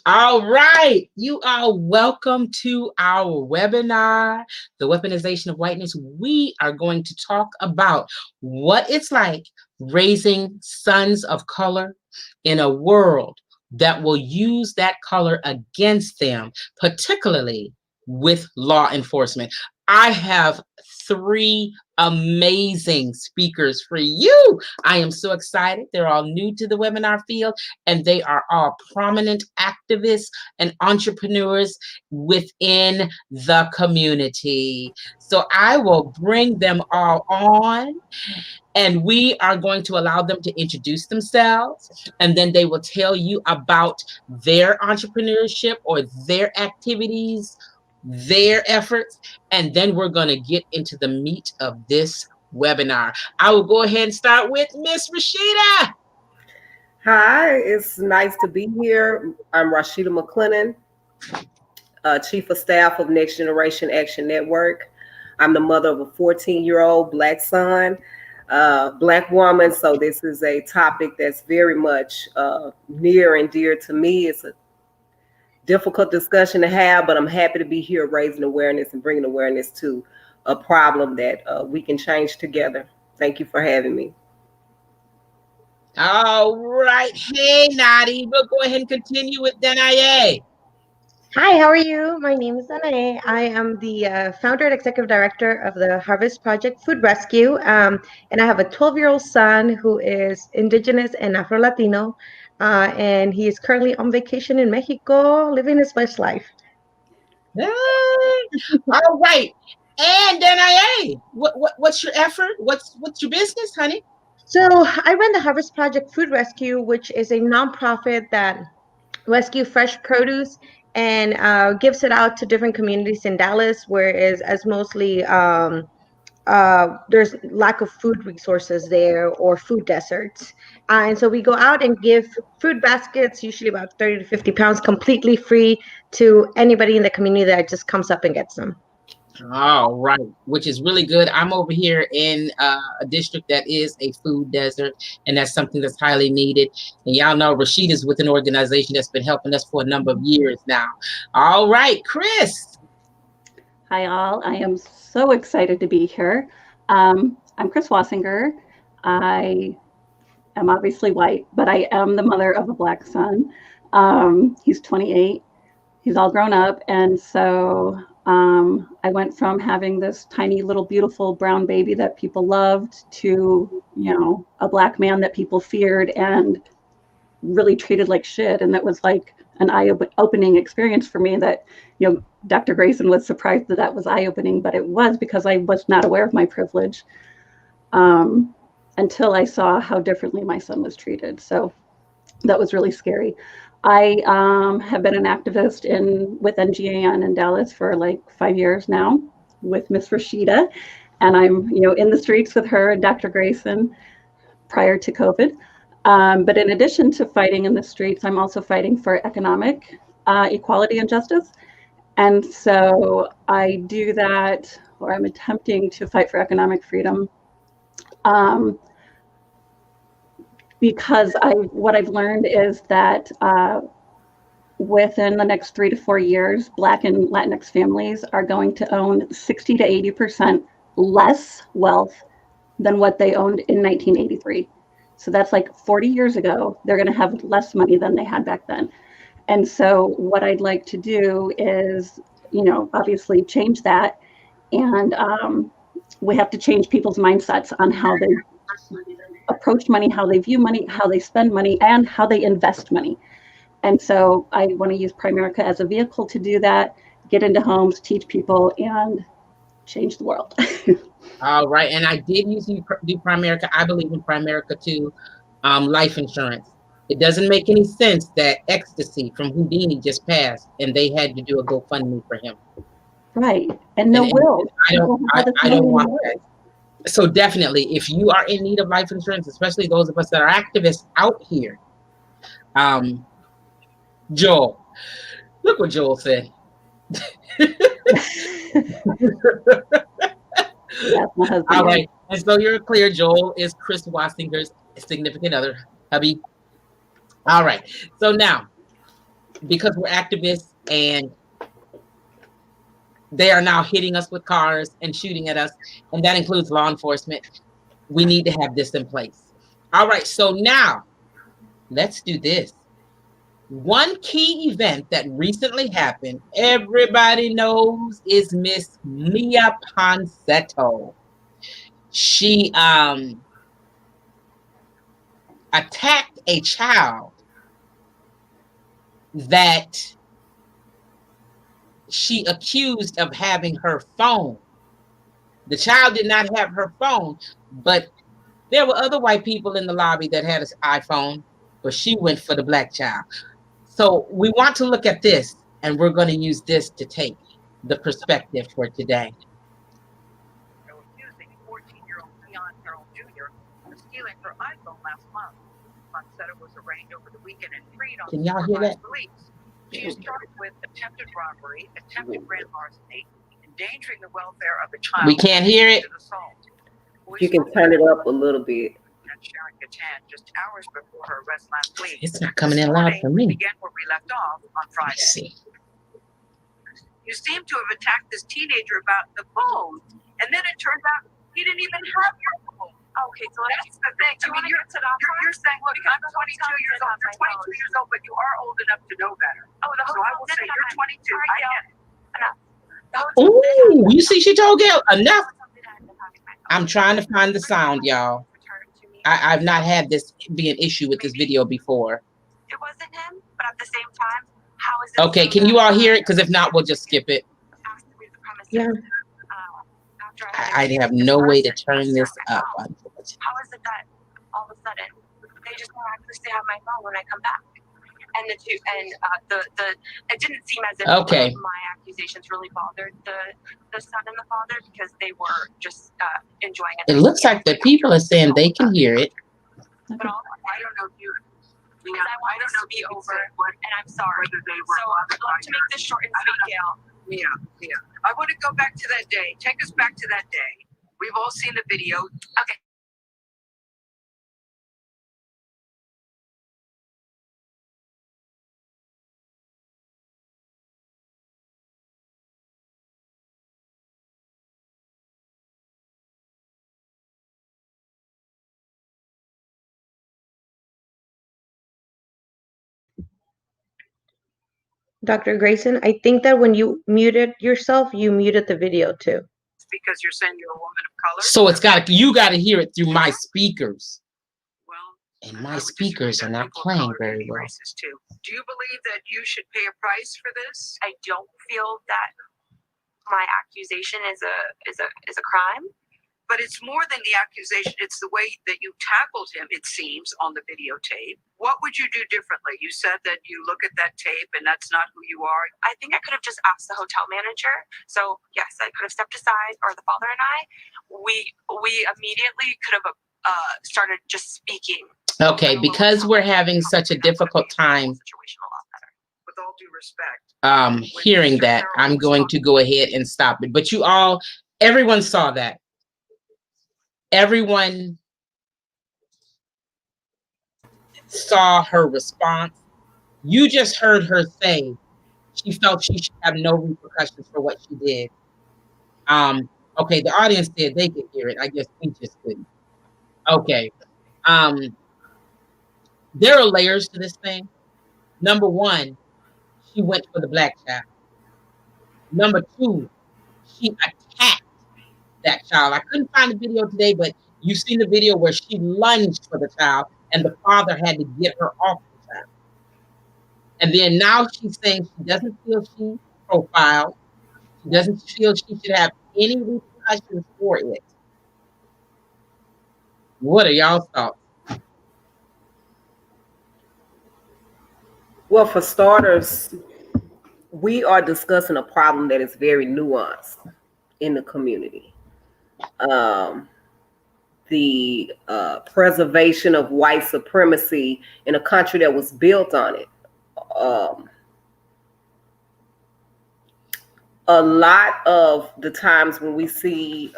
All right. You are welcome to our webinar, The Weaponization of Whiteness. We are going to talk about what it's like raising sons of color in a world that will use that color against them, particularly with law enforcement. I have three amazing speakers for you. I am so excited. They're all new to the webinar field, and they are all prominent activists and entrepreneurs within the community. So I will bring them all on, and we are going to allow them to introduce themselves, and then they will tell you about their entrepreneurship or their activities, their efforts, and then we're going to get into the meat of this webinar. I will go ahead and start with Miss Rashida. Hi, it's nice to be here. I'm Rashida McClennan, Chief of Staff of Next Generation Action Network. I'm the mother of a 14-year-old Black son, Black woman. So this is a topic that's very much near and dear to me. It's a difficult discussion to have, but I'm happy to be here raising awareness and bringing awareness to a problem that we can change together. Thank you for having me. All right. Hey, Nadi. We'll go ahead and continue with Danae. Hi, how are you? My name is Danae. I am the founder and executive director of the Harvest Project Food Rescue. And I have a 12-year-old son who is indigenous and Afro-Latino. And he is currently on vacation in Mexico, living his best life. All right. And Danae, what's your effort? What's your business, honey? So I run the Harvest Project Food Rescue, which is a nonprofit that rescue fresh produce and gives it out to different communities in Dallas, whereas as mostly there's lack of food resources there or food deserts. And so we go out and give food baskets, usually about 30 to 50 pounds, completely free to anybody in the community that just comes up and gets them. All right, which is really good. I'm over here in a district that is a food desert, and that's something that's highly needed. And y'all know Rashida's with an organization that's been helping us for a number of years now. All right, Chris. Hi, all. I am so excited to be here. I'm Chris Wassinger. I am obviously white, but I am the mother of a Black son. He's 28. He's all grown up, and so I went from having this tiny little beautiful brown baby that people loved to, a Black man that people feared and really treated like shit. And that was like an eye-opening experience for me that, Dr. Grayson was surprised that was eye-opening, but it was because I was not aware of my privilege until I saw how differently my son was treated. So that was really scary. I have been an activist with NGAN in Dallas for like 5 years now with Miss Rashida, and I'm in the streets with her and Dr. Grayson prior to COVID. But in addition to fighting in the streets, I'm also fighting for economic equality and justice. And so I do that, or I'm attempting to fight for economic freedom. Because what I've learned is that within the next 3 to 4 years, Black and Latinx families are going to own 60 to 80% less wealth than what they owned in 1983. So that's like 40 years ago, they're going to have less money than they had back then. And so what I'd like to do is, obviously change that. And we have to change people's mindsets on how they approach money, how they view money, how they spend money, and how they invest money. And so I want to use Primerica as a vehicle to do that, get into homes, teach people, and change the world. All right, and I did usually do Primerica. I believe in Primerica too, life insurance. It doesn't make any sense that Ecstasy from Houdini just passed, and they had to do a GoFundMe for him. Right, and will. I don't want that. So definitely, if you are in need of life insurance, especially those of us that are activists out here, Joel, look what Joel said. That's my husband. All right, and so you're clear. Joel is Chris Wassinger's significant other, hubby. All right, so now because we're activists and they are now hitting us with cars and shooting at us, and that includes law enforcement. We need to have this in place. All right, so now let's do this. One key event that recently happened, everybody knows, is Miss Miya Ponsetta. She attacked a child that she accused of having her phone. The child did not have her phone, but there were other white people in the lobby that had an iPhone, but she went for the black child. So we want to look at this, and we're going to use this to take the perspective for today. Accusing 14-year-old Leon Harold Jr. of stealing her iPhone last month. Ponsetta was arraigned over the weekend and freed on Can y'all hear that? release. She is charged with attempted robbery, attempted grand larceny, endangering the welfare of a child. We can't hear it. You can turn it up a little bit. Sharon Gatan just hours before her arrest last week. It's not coming in loud for me. Began where we left off on Friday. Let's see. You seem to have attacked this teenager about the phone, and then it turns out he didn't even have your phone. Okay, so that's the thing. I mean, you're saying, look, I'm 22 years old. You're 22 years old, but you are old enough to know better. Oh, so I will say you're 22. I get it. Ooh, you see, she told Gail enough. I'm trying to find the sound, y'all. I've not had this be an issue with this video before. It wasn't him, but at the same time, how is it? Okay, can you all hear it? Because if not, we'll just skip it. Yeah. I have no way to turn this up. How is it that all of a sudden they just miraculously have my phone when I come back? And it didn't seem as if Okay. my accusations really bothered the son and the father because they were just enjoying it. It looks like the people are saying they can hear it. But I don't know if you. Because I want this to be over, and I'm sorry. So I'd love to make this short and sweet, Gail. Yeah. I want to go back to that day. Take us back to that day. We've all seen the video. Okay. Dr. Grayson, I think that when you muted yourself, you muted the video too. Because you're saying you're a woman of color. So you got to hear it through my speakers. Well, And my speakers are not playing very well. Too. Do you believe that you should pay a price for this? I don't feel that my accusation is a crime. But it's more than the accusation. It's the way that you tackled him, it seems, on the videotape. What would you do differently? You said that you look at that tape and that's not who you are. I think I could have just asked the hotel manager. So, yes, I could have stepped aside, or the father and I. We immediately could have started just speaking. Okay, because we're having such a difficult time with all due respect, hearing that, I'm going to go ahead and stop it. But everyone saw that. Everyone saw her response. You just heard her say she felt she should have no repercussions for what she did. Okay, the audience said they could hear it. I guess we just couldn't. Okay. There are layers to this thing. Number one, she went for the black child. Number two, she attacked that child. I couldn't find the video today, but you've seen the video where she lunged for the child and the father had to get her off the child. And then now she's saying she doesn't feel she profiled. She doesn't feel she should have any repercussions for it. What are y'all's thoughts? Well, for starters, we are discussing a problem that is very nuanced in the community. The preservation of white supremacy in a country that was built on it. A lot of the times when we see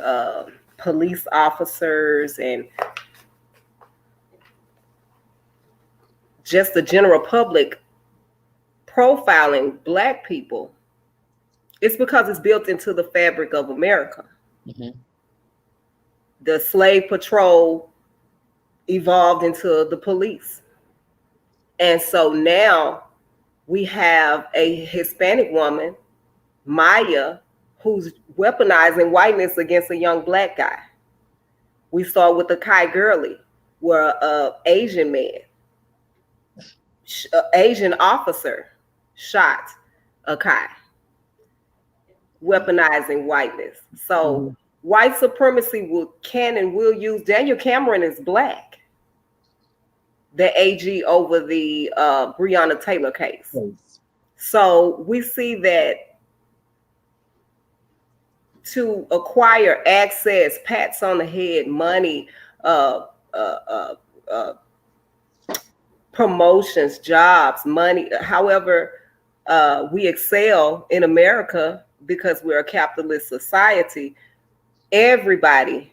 police officers and just the general public profiling Black people, it's because it's built into the fabric of America. Mm-hmm. The slave patrol evolved into the police. And so now we have a Hispanic woman, Maya, who's weaponizing whiteness against a young Black guy. We saw with the Kai Gurley, where a Asian man, Asian officer shot a Kai, weaponizing whiteness. So white supremacy can and will use. Daniel Cameron is Black, the AG over the Breonna Taylor case. Yes. So we see that to acquire access, pats on the head, money, promotions, jobs, money, however we excel in America because we're a capitalist society, everybody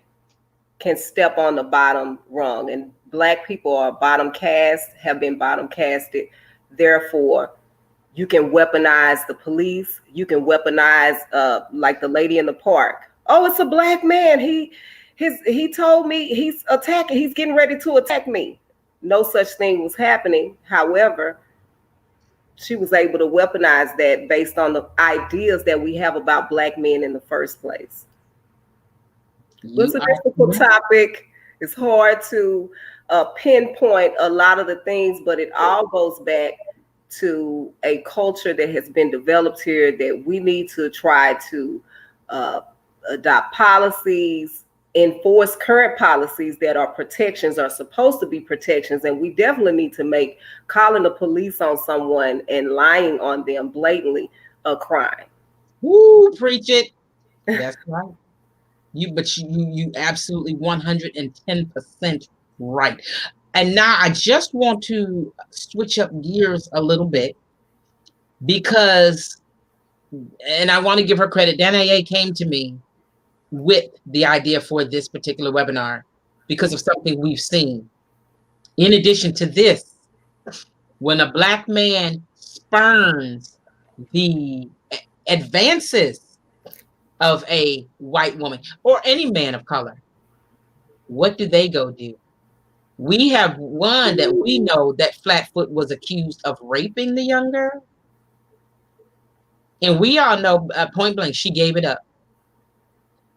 can step on the bottom rung. And Black people are bottom cast, have been bottom casted. Therefore, you can weaponize the police. You can weaponize, like the lady in the park. Oh, it's a Black man. He told me he's attacking. He's getting ready to attack me. No such thing was happening. However, she was able to weaponize that based on the ideas that we have about Black men in the first place. It's a difficult topic. It's hard to pinpoint a lot of the things, but it all goes back to a culture that has been developed here that we need to try to adopt policies, enforce current policies that are protections, are supposed to be protections. And we definitely need to make calling the police on someone and lying on them blatantly a crime. Woo, preach it. That's right. You absolutely 110% right. And now I just want to switch up gears a little bit because, and I want to give her credit, Danae came to me with the idea for this particular webinar because of something we've seen. In addition to this, when a Black man spurns the advances of a white woman or any man of color, what do they go do? We have one that we know that Flatfoot was accused of raping the young girl. And we all know point blank, she gave it up.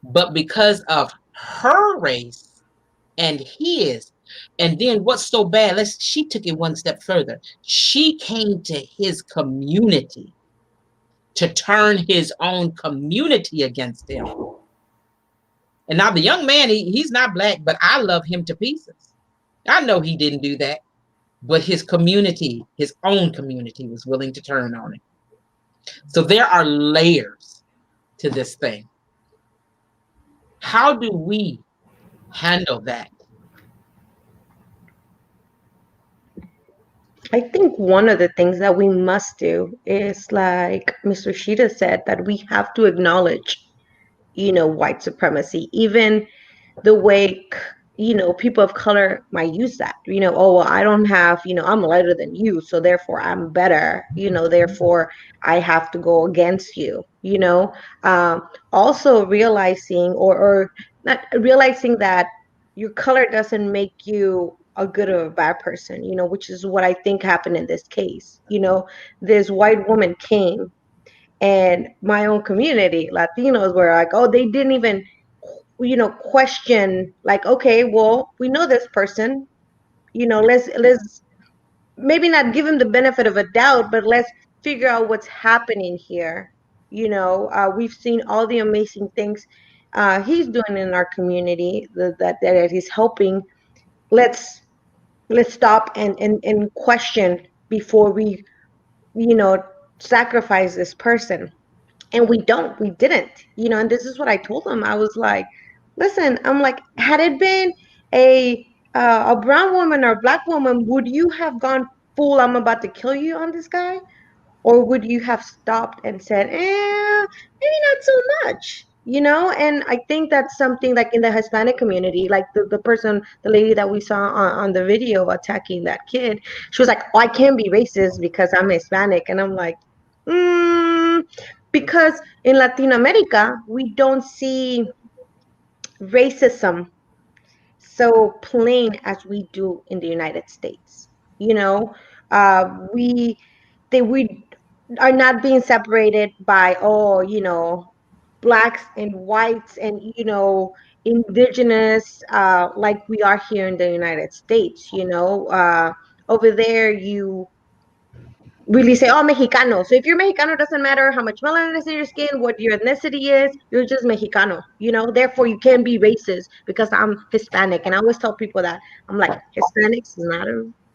But because of her race and his, and then what's so bad, she took it one step further. She came to his community to turn his own community against him. And now the young man, he's not Black, but I love him to pieces. I know he didn't do that, but his community, his own community, was willing to turn on him. So there are layers to this thing. How do we handle that? I think one of the things that we must do is, like Mr. Sheeta said, that we have to acknowledge, white supremacy, even the way, people of color might use that, oh, well, I don't have, I'm lighter than you, so therefore I'm better, therefore I have to go against you, also realizing or not realizing that your color doesn't make you a good or a bad person, which is what I think happened in this case. This white woman came, and my own community, Latinos, were like, oh, they didn't even, question, like, okay, well, we know this person, let's maybe not give him the benefit of a doubt, but let's figure out what's happening here. We've seen all the amazing things he's doing in our community, that he's helping. Let's stop and question before we, sacrifice this person. And we didn't, and this is what I told him. I was like, listen, I'm like, had it been a brown woman or a Black woman, would you have gone full, I'm about to kill you on this guy? Or would you have stopped and said, maybe not so much? And I think that's something like in the Hispanic community, like the lady that we saw on the video attacking that kid, she was like, oh, I can't be racist because I'm Hispanic. And I'm like, mm, because in Latin America, we don't see racism so plain as we do in the United States. You know, we we are not being separated by, blacks and whites and indigenous, like we are here in the United States. Over there you really say, oh, Mexicano. So if you're Mexicano, it doesn't matter how much melanin is in your skin, what your ethnicity is, you're just Mexicano. Therefore you can't be racist because I'm Hispanic. And I always tell people that I'm like, Hispanics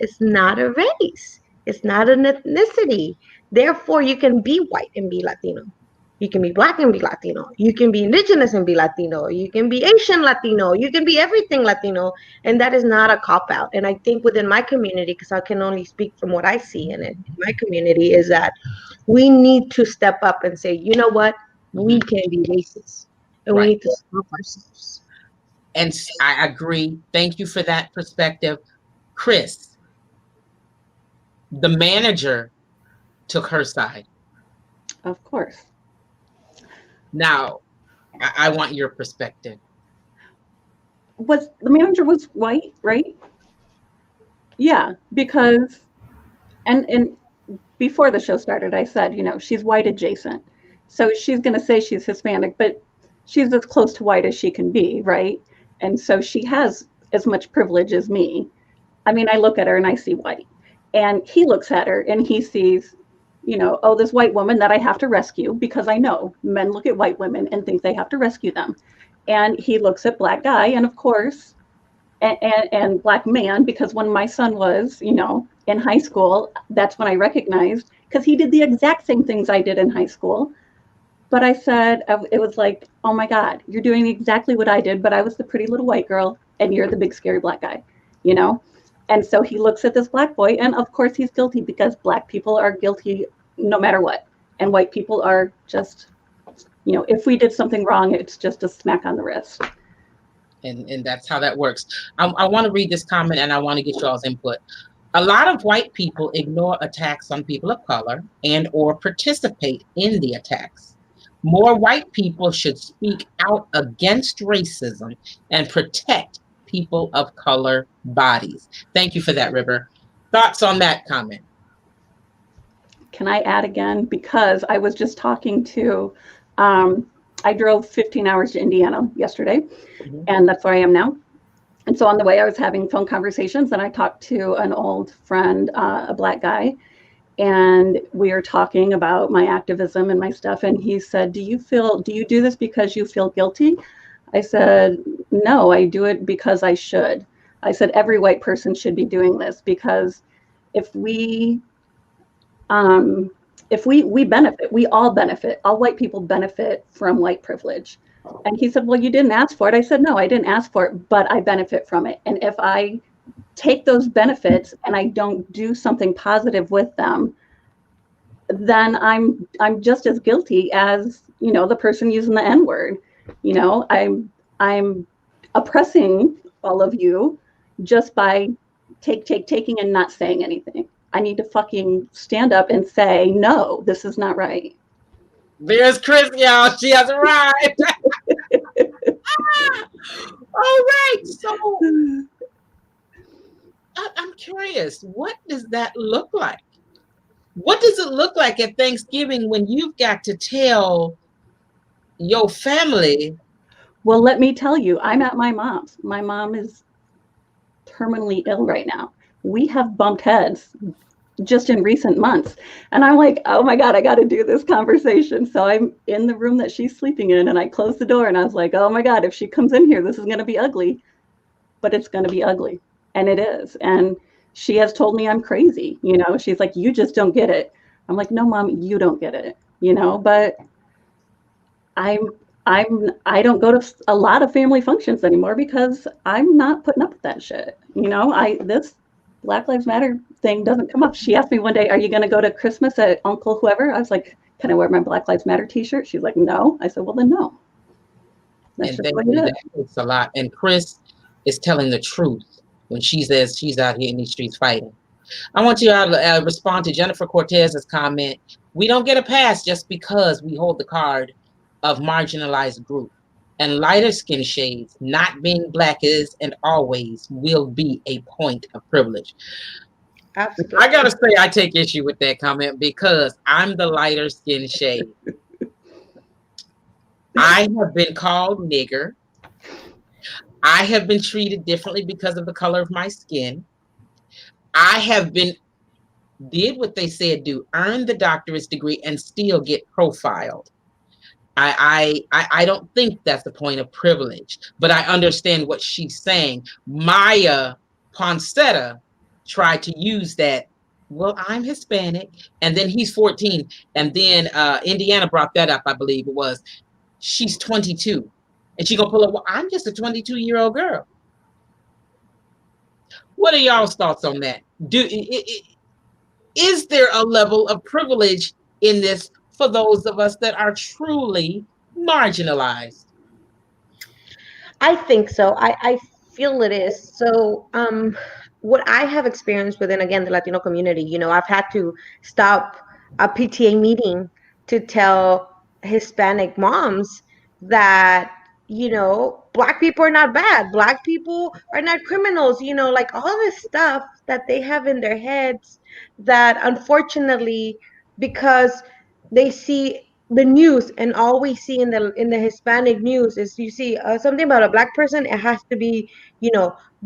is not a race. It's not an ethnicity. Therefore, you can be white and be Latino. You can be black and be Latino. You can be indigenous and be Latino. You can be Asian Latino. You can be everything Latino. And that is not a cop out. And I think within my community, because I can only speak from what I see in it, in my community, is that we need to step up and say, you know what? We Mhm. can be racist. And we Right. need to stop ourselves. And I agree. Thank you for that perspective. Chris, the manager took her side. Of course. Now, I want your perspective. Was the manager was white, right? Yeah, because and before the show started, I said, she's white adjacent. So she's going to say she's Hispanic, but she's as close to white as she can be, right? And so she has as much privilege as me. I mean, I look at her and I see white. And he looks at her and he sees, oh, this white woman that I have to rescue, because I know men look at white women and think they have to rescue them. And he looks at black guy, and of course, and black man, because when my son was, in high school, that's when I recognized, because he did the exact same things I did in high school. But I said, it was like, oh my God, you're doing exactly what I did, but I was the pretty little white girl and you're the big scary black guy, you know? And so he looks at this black boy, and of course he's guilty because black people are guilty no matter what. And white people are just, if we did something wrong, it's just a smack on the wrist. And that's how that works. I want to read this comment and I want to get y'all's input. A lot of white people ignore attacks on people of color and or participate in the attacks. More white people should speak out against racism and protect people of color bodies. Thank you for that, River. Thoughts on that comment? Can I add again? Because I was just talking to, I drove 15 hours to Indiana yesterday, and that's where I am now. And so on the way, I was having phone conversations, and I talked to an old friend, a black guy, and we were talking about my activism and my stuff. And he said, do you do this because you feel guilty? I said, no, I do it because I should. I said, every white person should be doing this, because if we benefit, we all benefit, all white people benefit from white privilege. And he said, well, you didn't ask for it. I said, no, I didn't ask for it, but I benefit from it. And if I take those benefits and I don't do something positive with them, then I'm just as guilty as, the person using the N-word. I'm oppressing all of you just by taking and not saying anything. I need to fucking stand up and say, no, this is not right. There's Chris, y'all. She has arrived. All right. So I'm curious, what does that look like? What does it look like at Thanksgiving when you've got to tell your family? Well, let me tell you, I'm at my mom's. My mom is terminally ill right now. We have bumped heads just in recent months. And I'm like, oh my God, I got to do this conversation. So I'm in the room that she's sleeping in, and I closed the door and I was like, oh my God, if she comes in here, this is going to be ugly, but it's going to be ugly. And it is. And she has told me I'm crazy. She's like, you just don't get it. I'm like, no, Mom, you don't get it, but I don't go to a lot of family functions anymore because I'm not putting up with that shit. This Black Lives Matter thing doesn't come up. She asked me one day, are you going to go to Christmas at Uncle whoever? I was like, can I wear my Black Lives Matter t-shirt? She's like, no. I said, well, then no. That's And just thank what it you. is. That takes a lot. And Chris is telling the truth when she says she's out here in these streets fighting. I want you to respond to Jennifer Cortez's comment. We don't get a pass just because we hold the card of marginalized group. And lighter skin shades, not being black is and always will be a point of privilege. Absolutely. I gotta say, I take issue with that comment because I'm the lighter skin shade. I have been called nigger. I have been treated differently because of the color of my skin. I have been did what they said do, earn the doctorate degree and still get profiled. I don't think that's the point of privilege, but I understand what she's saying. Miya Ponsetta tried to use that. Well, I'm Hispanic, and then he's 14, and then Indiana brought that up. I believe it was she's 22, and she gonna pull up. Well, I'm just a 22-year-old girl. What are y'all's thoughts on that? Is there a level of privilege in this for those of us that are truly marginalized? I think so. I feel it is. So, what I have experienced within, again, the Latino community, I've had to stop a PTA meeting to tell Hispanic moms that, Black people are not bad. Black people are not criminals, like all this stuff that they have in their heads that unfortunately, because they see the news, and all we see in the Hispanic news is you see something about a Black person, it has to be,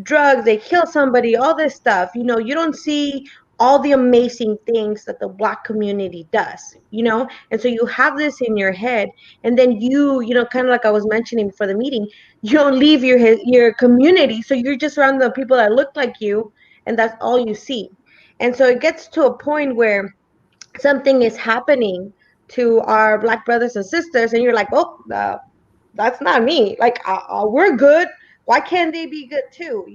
drugs, they kill somebody, all this stuff. You don't see all the amazing things that the Black community does, and so you have this in your head, and then kind of like I was mentioning before the meeting, you don't leave your community, so you're just around the people that look like you, and that's all you see. And so it gets to a point where something is happening to our Black brothers and sisters, and you're like, oh, that's not me. Like, we're good. Why can't they be good too?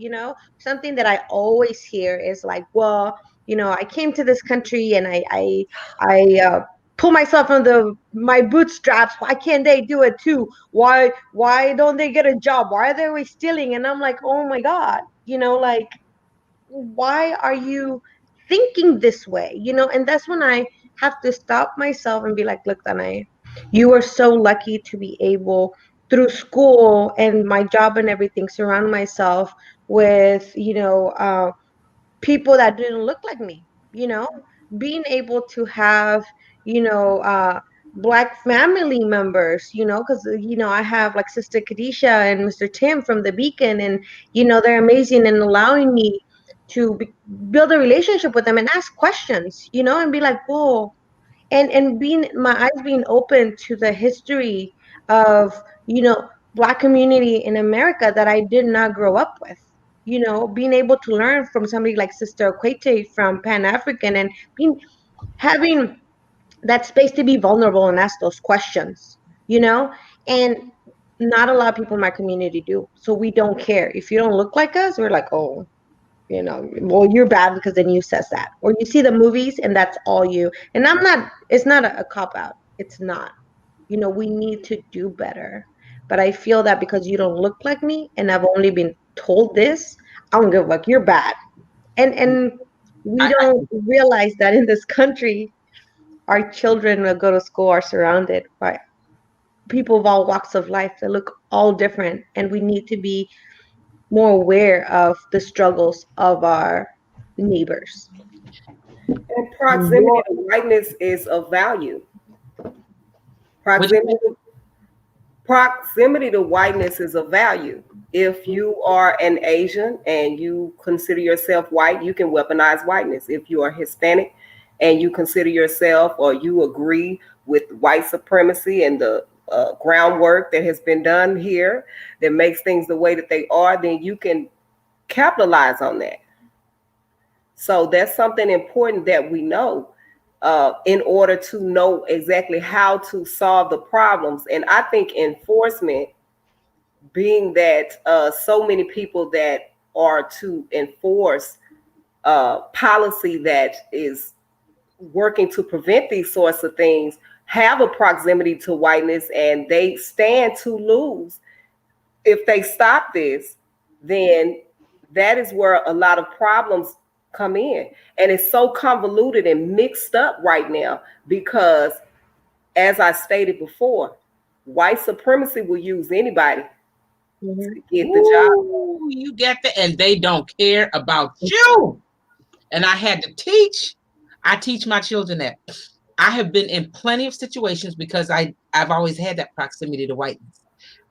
Something that I always hear is like, well, I came to this country and I pull myself from my bootstraps. Why can't they do it too? Why don't they get a job? Why are they always stealing? And I'm like, oh my God, like, why are you thinking this way? And that's when I have to stop myself and be like, look, Danae, you are so lucky to be able, through school and my job and everything, surround myself with people that didn't look like me, you know, being able to have, you know, uh, Black family members, because, I have like Sister Kadisha and Mr. Tim from the Beacon, and, they're amazing in allowing me to build a relationship with them and ask questions, and be like, whoa, and being my eyes being open to the history of Black community in America that I did not grow up with, being able to learn from somebody like Sister Okwete from Pan African, and having that space to be vulnerable and ask those questions, and not a lot of people in my community do. So we don't care if you don't look like us. We're like, oh, well, you're bad because the news says that, or you see the movies and that's all you. And it's not a cop out. It's not. We need to do better. But I feel that because you don't look like me and I've only been told this, I don't give a fuck. You're bad. And we I, don't realize that in this country, our children will go to school are surrounded by people of all walks of life that look all different, and we need to be more aware of the struggles of our neighbors. And proximity to whiteness is of value. Proximity to, proximity to whiteness is of value. If you are an Asian and you consider yourself white, you can weaponize whiteness. If you are Hispanic and you consider yourself, or you agree with white supremacy and the groundwork that has been done here that makes things the way that they are, then you can capitalize on that. So that's something important that we know, in order to know exactly how to solve the problems. And I think enforcement, being that so many people that are to enforce policy that is working to prevent these sorts of things, have a proximity to whiteness, and they stand to lose if they stop this, then that is where a lot of problems come in. And it's so convoluted and mixed up right now because, as I stated before, white supremacy will use anybody to get the job. Ooh, you get that, and they don't care about you. And I had to teach. I teach my children that. I have been in plenty of situations because I've always had that proximity to whiteness.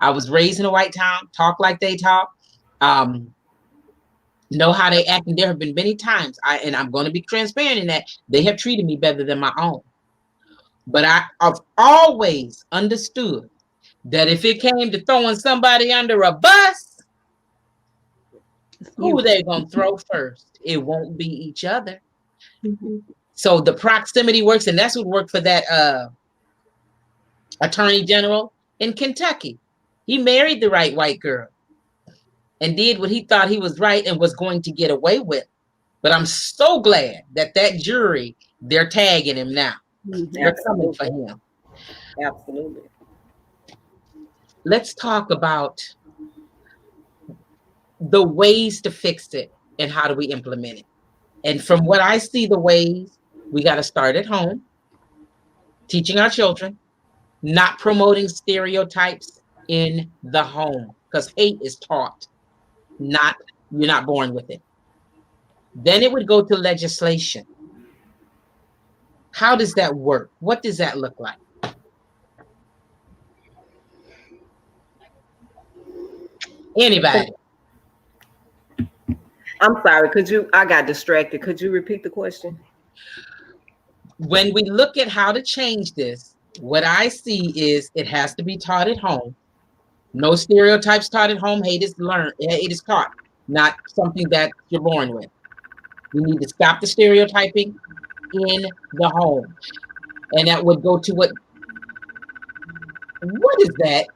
I was raised in a white town, talk like they talk, know how they act, and there have been many times I'm going to be transparent in that they have treated me better than my own. But I've always understood that if it came to throwing somebody under a bus, who they gonna throw first? It won't be each other. Mm-hmm. So the proximity works, and that's what worked for that attorney general in Kentucky. He married the right white girl and did what he thought he was right and was going to get away with. But I'm so glad that jury, they're tagging him now. They're coming for him. Absolutely. Let's talk about the ways to fix it and how do we implement it. And from what I see, the ways, we got to start at home, teaching our children, not promoting stereotypes in the home, because hate is taught, you're not born with it. Then it would go to legislation. How does that work? What does that look like? Anybody? I'm sorry, I got distracted. Could you repeat the question? When we look at how to change this, what I see is it has to be taught at home. No stereotypes taught at home. Hate is learned. It is taught, not something that you're born with. We need to stop the stereotyping in the home. And that would go to what is that?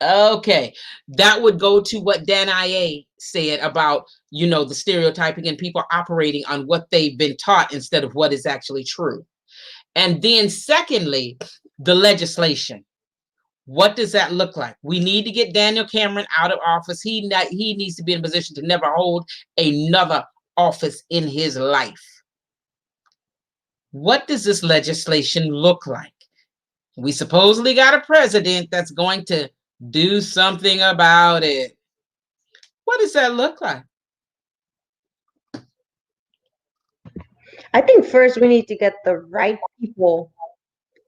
Okay, that would go to what Dan I.A. said about, the stereotyping and people operating on what they've been taught instead of what is actually true. And then secondly, the legislation. What does that look like? We need to get Daniel Cameron out of office. He needs to be in a position to never hold another office in his life. What does this legislation look like? We supposedly got a president that's going to do something about it. What does that look like? I think first we need to get the right people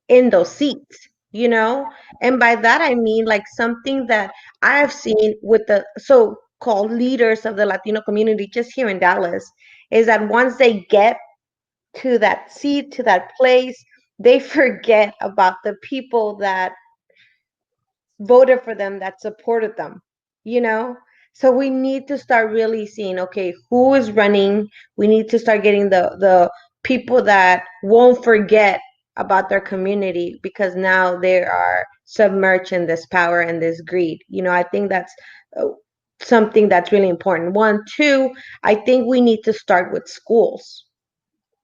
in those seats, and by that I mean like something that I have seen with the so-called leaders of the Latino community just here in Dallas is that once they get to that seat, to that place, they forget about the people that voted for them, that supported them, so we need to start really seeing, okay, who is running. We need to start getting the people that won't forget about their community, because now they are submerged in this power and this greed. I think that's something that's really important. One, two, I think we need to start with schools.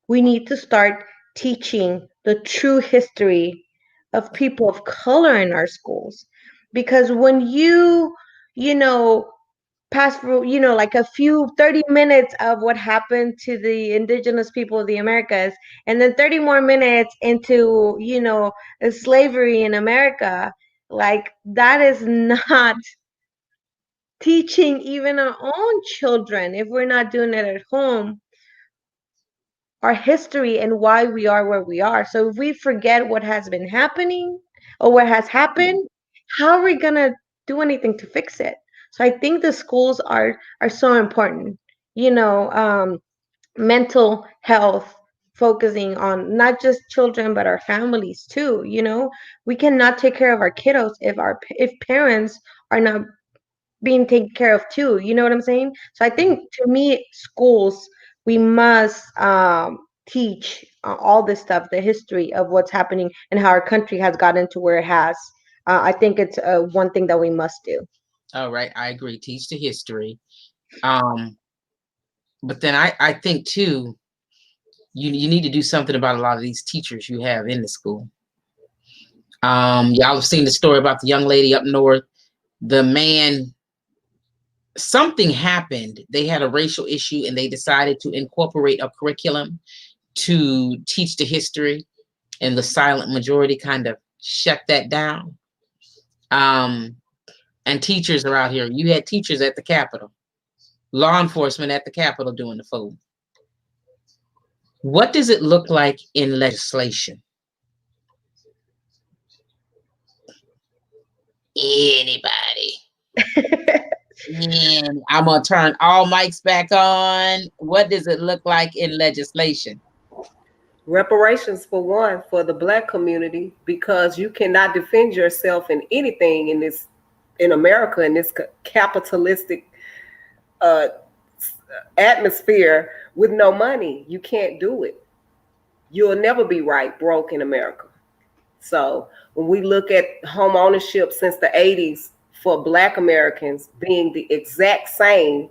We need to start teaching the true history of people of color in our schools, because when pass through, like a few 30 minutes of what happened to the indigenous people of the Americas, and then 30 more minutes into, slavery in America, like that is not teaching even our own children, if we're not doing it at home, our history and why we are where we are. So if we forget what has been happening or what has happened, how are we going to do anything to fix it? So I think the schools are so important. Mental health, focusing on not just children but our families too. We cannot take care of our kiddos if parents are not being taken care of too. You know what I'm saying? So I think, to me, schools, we must teach all this stuff, the history of what's happening and how our country has gotten to where it has. I think it's one thing that we must do. All right, I agree. Teach the history. But then I think too, you need to do something about a lot of these teachers you have in the school. Y'all have seen the story about the young lady up north. The man, something happened. They had a racial issue and they decided to incorporate a curriculum to teach the history, and the silent majority kind of shut that down. And teachers are out here. You had teachers at the Capitol, law enforcement at the Capitol doing the fool. What does it look like in legislation? Anybody? And I'm gonna turn all mics back on. What does it look like in legislation? Reparations, for one, for the Black community, because you cannot defend yourself in anything in America, in this capitalistic atmosphere with no money. You can't do it. You'll never be right broke in America. So when we look at home ownership since the 80s for Black Americans being the exact same,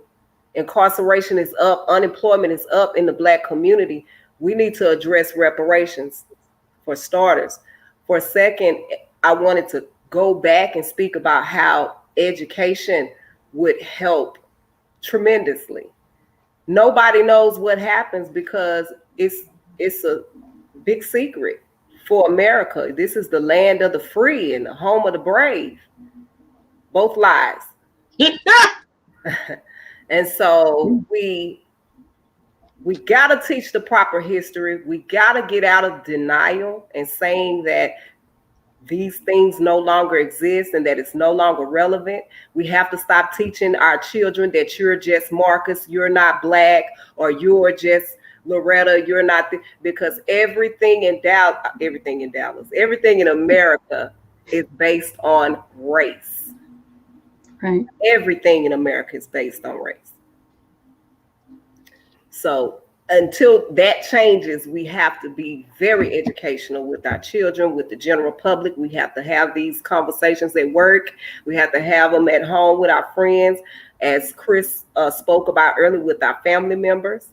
incarceration is up, unemployment is up in the Black community, we need to address reparations for starters. For a second, I wanted to go back and speak about how education would help tremendously. Nobody knows what happens because it's a big secret for America. This is the land of the free and the home of the brave. Both lies. And so we got to teach the proper history. We got to get out of denial and saying that these things no longer exist and that it's no longer relevant. We have to stop teaching our children that you're just Marcus, you're not Black, or you're just Loretta, you're not, because everything in Dallas, everything in America is based on race. Right. Everything in America is based on race. So until that changes, we have to be very educational with our children, with the general public. We have to have these conversations at work. We have to have them at home with our friends, as Chris spoke about earlier, with our family members.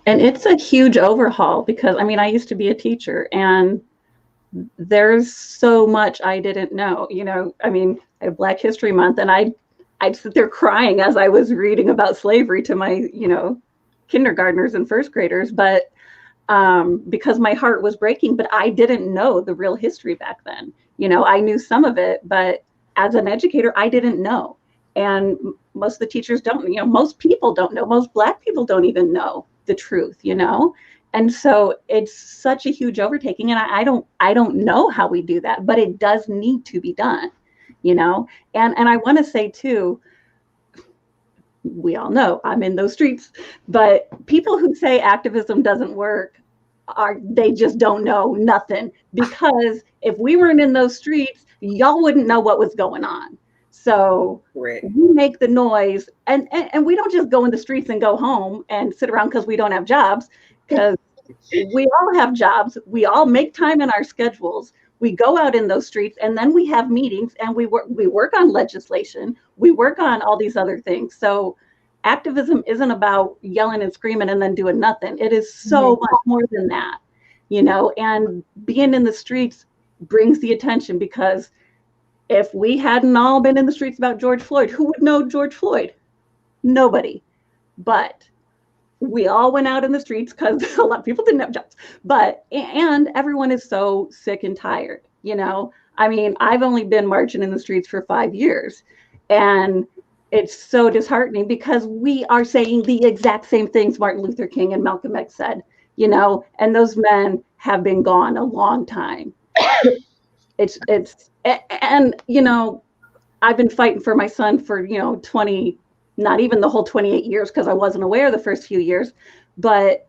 And it's a huge overhaul because, I mean, I used to be a teacher and there's so much I didn't know. You know, I mean, I have Black History Month and I'd sit there crying as I was reading about slavery to my, kindergartners and first graders, but because my heart was breaking, but I didn't know the real history back then. I knew some of it, but as an educator, I didn't know. And most of the teachers don't, most people don't know, most Black people don't even know the truth, And so it's such a huge overtaking. And I don't know how we do that, but it does need to be done, And I want to say too, we all know I'm in those streets, but people who say activism doesn't work they just don't know nothing, because if we weren't in those streets, y'all wouldn't know what was going on. So Correct. We make the noise and we don't just go in the streets and go home and sit around because we don't have jobs, because we all have jobs. We all make time in our schedules. We go out in those streets and then we have meetings and we work on legislation. We work on all these other things. So activism isn't about yelling and screaming and then doing nothing. It is so much more than that, and being in the streets brings the attention, because if we hadn't all been in the streets about George Floyd, who would know George Floyd? Nobody. But we all went out in the streets because a lot of people didn't have jobs, and everyone is so sick and tired, I mean, I've only been marching in the streets for 5 years, and it's so disheartening because we are saying the exact same things Martin Luther King and Malcolm X said, and those men have been gone a long time. And I've been fighting for my son for, 20, not even the whole 28 years, because I wasn't aware the first few years, but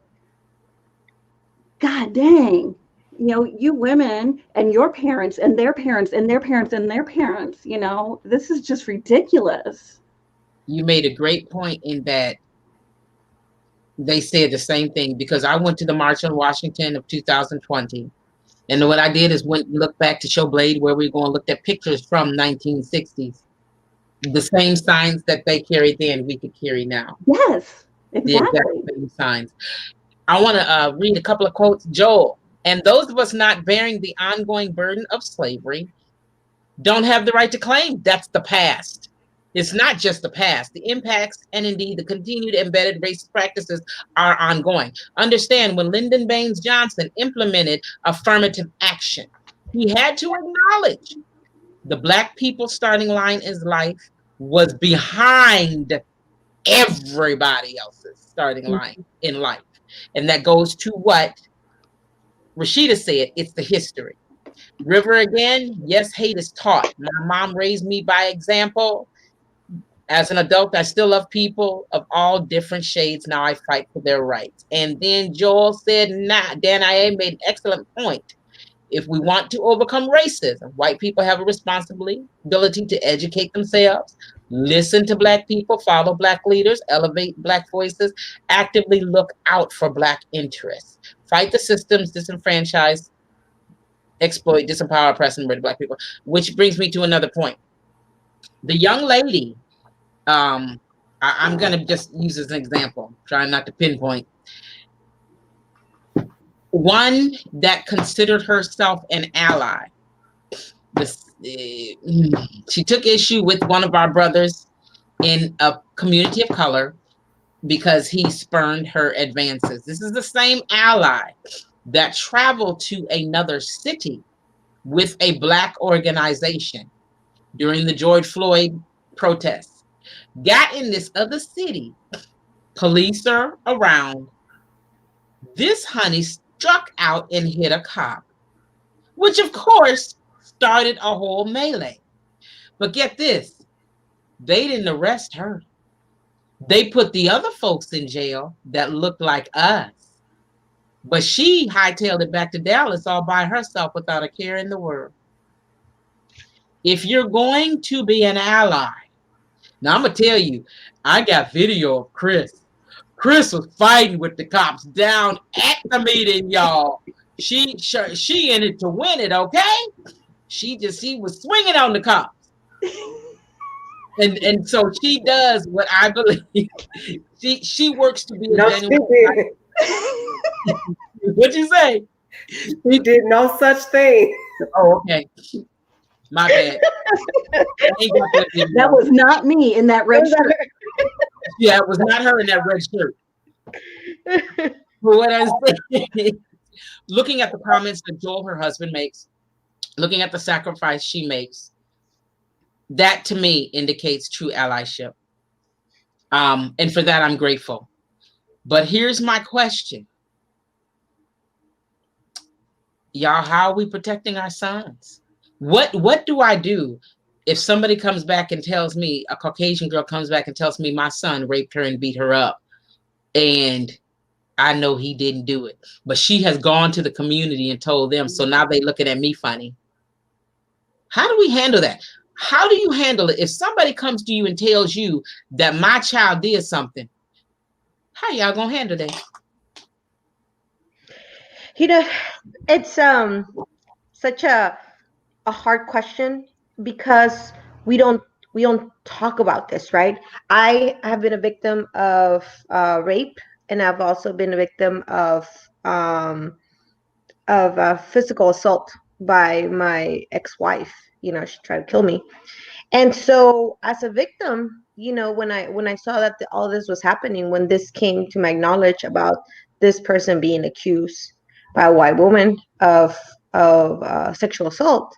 God dang, you women and your parents and their parents and their parents and their parents, this is just ridiculous. You made a great point in that they said the same thing, because I went to the March on Washington of 2020. And what I did is look back to Showblade, where we're going to look at pictures from 1960s. The same signs that they carried then, we could carry now. Yes, exactly. The exact same signs. I want to read a couple of quotes. Joel, And those of us not bearing the ongoing burden of slavery don't have the right to claim that's the past. It's not just the past. The impacts and indeed the continued embedded racist practices are ongoing. Understand, when Lyndon Baines Johnson implemented affirmative action, he had to acknowledge the Black people starting line in life was behind everybody else's starting line in life. And that goes to what Rashida said, it's the history. River again, yes, hate is taught. My mom raised me by example. As an adult, I still love people of all different shades. Now I fight for their rights. And then Joel said, nah, Dan I.A. made an excellent point. If we want to overcome racism, white people have a responsibility to educate themselves, listen to Black people, follow Black leaders, elevate Black voices, actively look out for Black interests, fight the systems, disenfranchise, exploit, disempower, oppress, and murder Black people. Which brings me to another point. The young lady, I'm going to just use as an example, trying not to pinpoint. One that considered herself an ally. She took issue with one of our brothers in a community of color because he spurned her advances. This is the same ally that traveled to another city with a Black organization during the George Floyd protests. Got in this other city, police are around. This honey struck out and hit a cop, which of course started a whole melee. But get this, they didn't arrest her. They put the other folks in jail that looked like us. But she hightailed it back to Dallas all by herself without a care in the world. If you're going to be an ally, now I'm going to tell you, I got video of Chris. Chris was fighting with the cops down at the meeting, y'all. She in it to win it, okay? She was swinging on the cops. And so she does what I believe. She works to be a genuine. What'd you say? She did no such thing. Oh, okay. My bad. That was not me in that red shirt. Yeah, it was not her in that red shirt. But what I saying, looking at the comments that Joel, her husband, makes, looking at the sacrifice she makes, that to me indicates true allyship. And for that, I'm grateful. But here's my question. Y'all, how are we protecting our sons? What do I do if somebody comes back and tells me, a Caucasian girl comes back and tells me my son raped her and beat her up, and I know he didn't do it, but she has gone to the community and told them, so now they looking at me funny. How do we handle that? How do you handle it if somebody comes to you and tells you that my child did something? How y'all gonna handle that? It's such a hard question because we don't talk about this, right? I have been a victim of rape, and I've also been a victim of physical assault by my ex-wife. She tried to kill me. And so as a victim, when I saw that all this was happening, when this came to my knowledge about this person being accused by a white woman of sexual assault,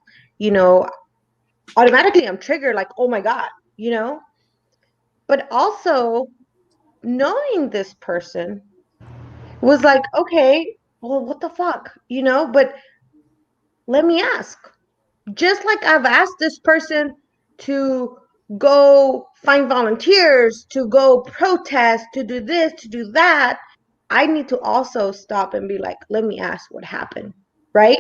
automatically I'm triggered, like, oh my God, but also knowing this person was like, okay, well, what the fuck, but let me ask, just like I've asked this person to go find volunteers, to go protest, to do this, to do that, I need to also stop and be like, let me ask what happened, right?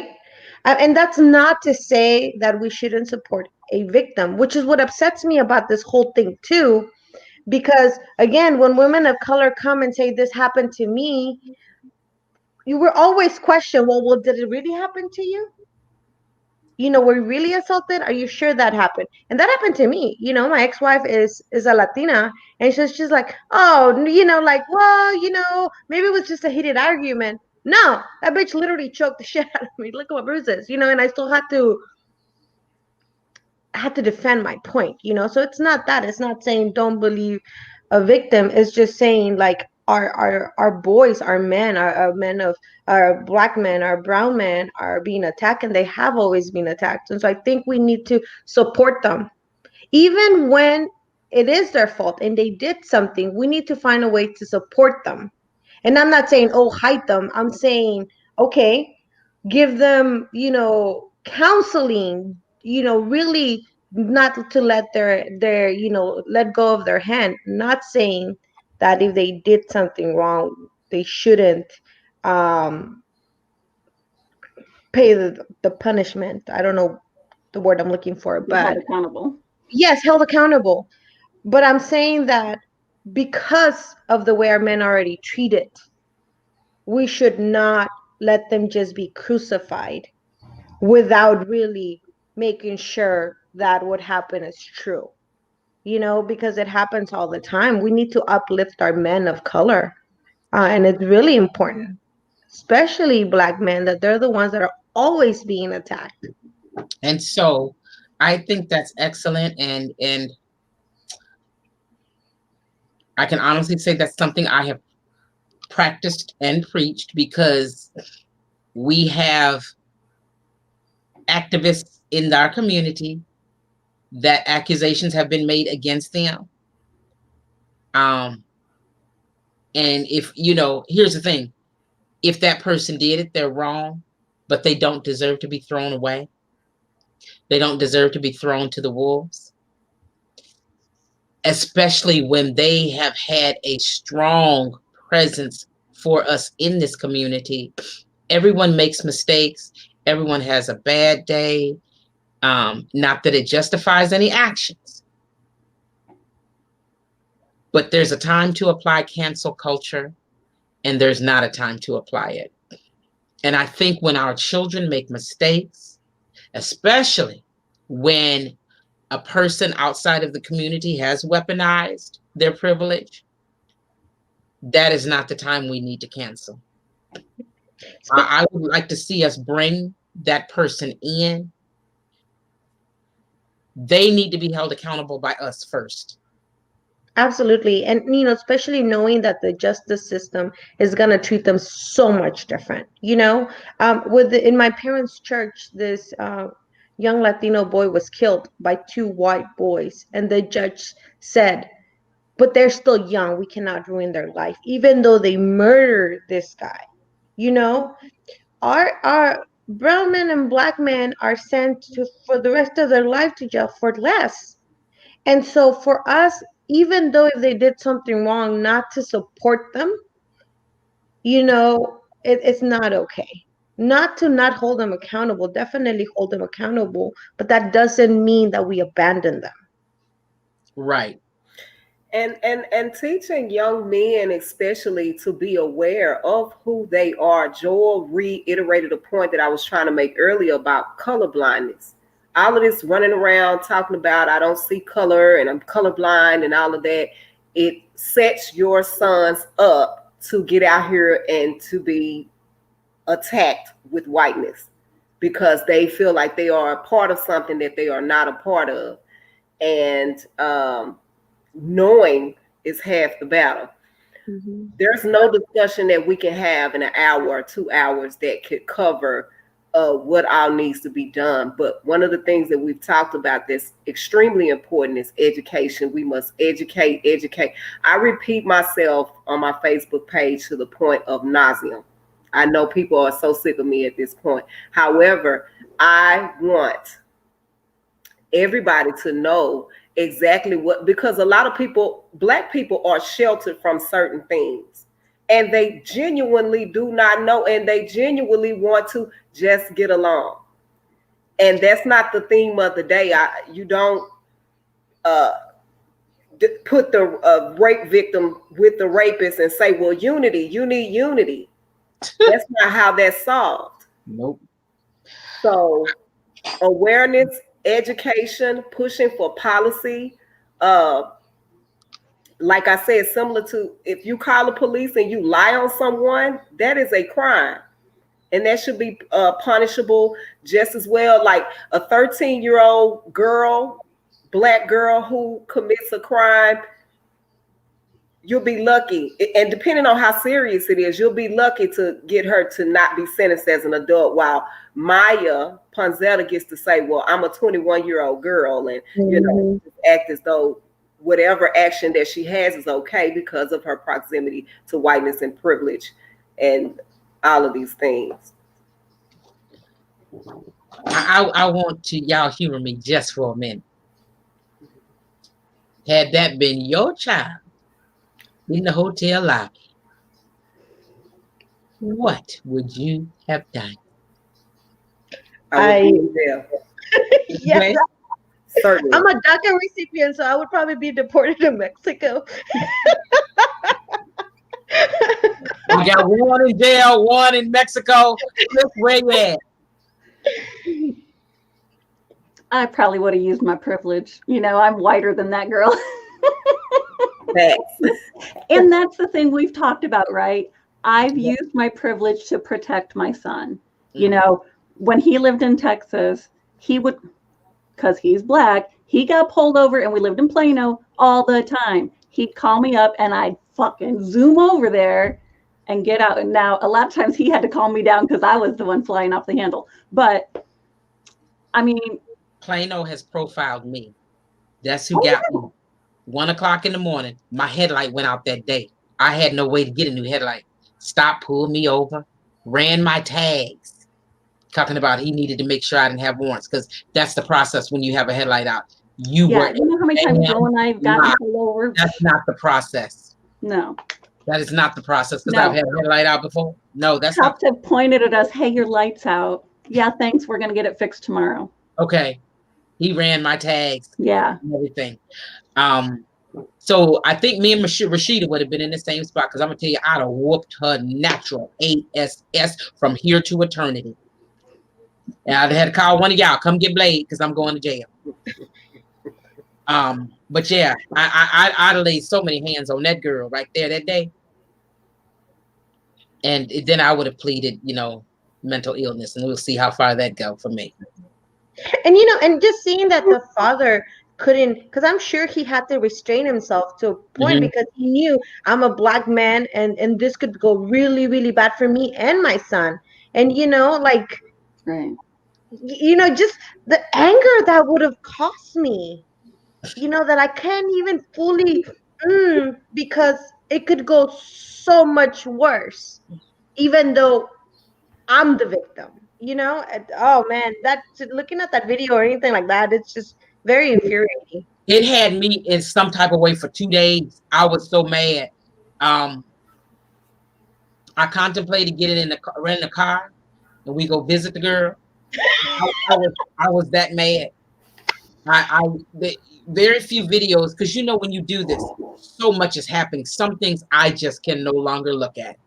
And that's not to say that we shouldn't support a victim, which is what upsets me about this whole thing too. Because again, when women of color come and say this happened to me, you were always questioned, well, did it really happen to you? Were you really assaulted? Are you sure that happened? And that happened to me. My ex-wife is a Latina, and she's like, oh, like, well, maybe it was just a heated argument. No, that bitch literally choked the shit out of me. Look at my bruises, and I still had to defend my point. So it's not that. It's not saying don't believe a victim. It's just saying like our boys, our men, our men of our black men, our brown men are being attacked, and they have always been attacked. And so I think we need to support them, even when it is their fault and they did something. We need to find a way to support them. And I'm not saying, oh, hide them. I'm saying, okay, give them, counseling, really not to let their, let go of their hand. Not saying that if they did something wrong, they shouldn't um pay the punishment. I don't know the word I'm looking for, Be held but accountable. yes, held accountable. But I'm saying that because of the way our men are already treated, we should not let them just be crucified without really making sure that what happened is true. Because it happens all the time. We need to uplift our men of color. And it's really important, especially black men, that they're the ones that are always being attacked. And so I think that's excellent. And I can honestly say that's something I have practiced and preached, because we have activists in our community that accusations have been made against them. And if, here's the thing, if that person did it, they're wrong, but they don't deserve to be thrown away. They don't deserve to be thrown to the wolves, especially when they have had a strong presence for us in this community. Everyone makes mistakes. Everyone has a bad day. Not that it justifies any actions, but there's a time to apply cancel culture, and there's not a time to apply it. And I think when our children make mistakes, especially when a person outside of the community has weaponized their privilege, that is not the time we need to cancel. I would like to see us bring that person in. They need to be held accountable by us first. Absolutely. And, especially knowing that the justice system is going to treat them so much different. In my parents' church, this young Latino boy was killed by two white boys. And the judge said, but they're still young. We cannot ruin their life, even though they murdered this guy. You know, our brown men and black men are sent to for the rest of their life to jail for less. And so for us, even though if they did something wrong, not to support them, it's not okay. Not to not hold them accountable, definitely hold them accountable, but that doesn't mean that we abandon them. Right. And teaching young men especially to be aware of who they are. Joel reiterated a point that I was trying to make earlier about color blindness. All of this running around talking about I don't see color and I'm colorblind and all of that, it sets your sons up to get out here and to be attacked with whiteness because they feel like they are a part of something that they are not a part of. And knowing is half the battle. Mm-hmm. There's no discussion that we can have in an hour or 2 hours that could cover what all needs to be done. But one of the things that we've talked about that's extremely important is education. We must educate, educate. I repeat myself on my Facebook page to the point of nausea. I know people are so sick of me at this point. However, I want everybody to know exactly what, because a lot of people, black people, are sheltered from certain things and they genuinely do not know and they genuinely want to just get along. And that's not the theme of the day. You don't put the rape victim with the rapist and say, well, unity, you need unity. That's not how that's solved. Nope. So awareness, education, pushing for policy, like I said, similar to if you call the police and you lie on someone, that is a crime. And that should be punishable just as well. Like a 13-year-old girl, black girl who commits a crime, you'll be lucky. And depending on how serious it is, you'll be lucky to get her to not be sentenced as an adult, while Miya Ponsetta gets to say, well, I'm a 21-year-old girl, and act as though whatever action that she has is okay because of her proximity to whiteness and privilege and all of these things. I want to y'all humor me just for a minute. Had that been your child in the hotel lobby, what would you have done? Yes, certainly. I'm a DACA recipient, so I would probably be deported to Mexico. We got one in jail, one in Mexico. Where you at? I probably would have used my privilege. I'm whiter than that girl. And that's the thing we've talked about, right? I've used my privilege to protect my son. When he lived in Texas, he would, because he's black, he got pulled over, and we lived in Plano all the time. He'd call me up and I'd fucking zoom over there and get out. And now a lot of times he had to calm me down because I was the one flying off the handle. But I mean, Plano has profiled me. That's who got me. 1 o'clock in the morning, my headlight went out that day. I had no way to get a new headlight. Stopped, pulled me over, ran my tags. Talking about he needed to make sure I didn't have warrants, because that's the process when you have a headlight out. You know how many times Joe and I've gotten pulled over? That's not the process. No. That is not the process, because I've had a headlight out before. No, that's not. Cops have pointed at us, hey, your light's out. Yeah, thanks, we're going to get it fixed tomorrow. Okay. He ran my tags. Yeah. And everything. So I think me and Rashida would have been in the same spot, because I'm going to tell you, I'd have whooped her natural ASS from here to eternity. And I'd have had to call one of y'all, come get Blade, because I'm going to jail. But yeah, I'd have laid so many hands on that girl right there that day. And then I would have pleaded, mental illness, and we'll see how far that go for me. And and just seeing that the father couldn't, because I'm sure he had to restrain himself to a point, because he knew I'm a black man, and this could go really, really bad for me and my son. And right. Just the anger that would have cost me, that I can't even fully, because it could go so much worse, even though I'm the victim. Oh man, that looking at that video or anything like that, it's just very infuriating. It had me in some type of way for 2 days. I was so mad. I contemplated getting renting a car, and we go visit the girl. I was that mad. Very few videos, because when you do this, so much is happening. Some things I just can no longer look at.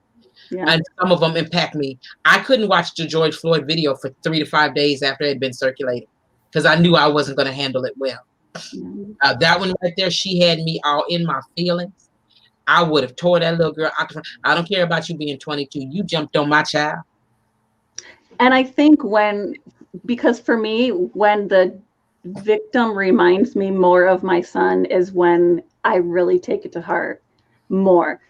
Yeah. And some of them impact me. I couldn't watch the George Floyd video for 3 to 5 days after it had been circulated, because I knew I wasn't going to handle it well. That one right there, she had me all in my feelings. I would have tore that little girl out. I don't care about you being 22. You jumped on my child. And I think because for me, when the victim reminds me more of my son is when I really take it to heart more.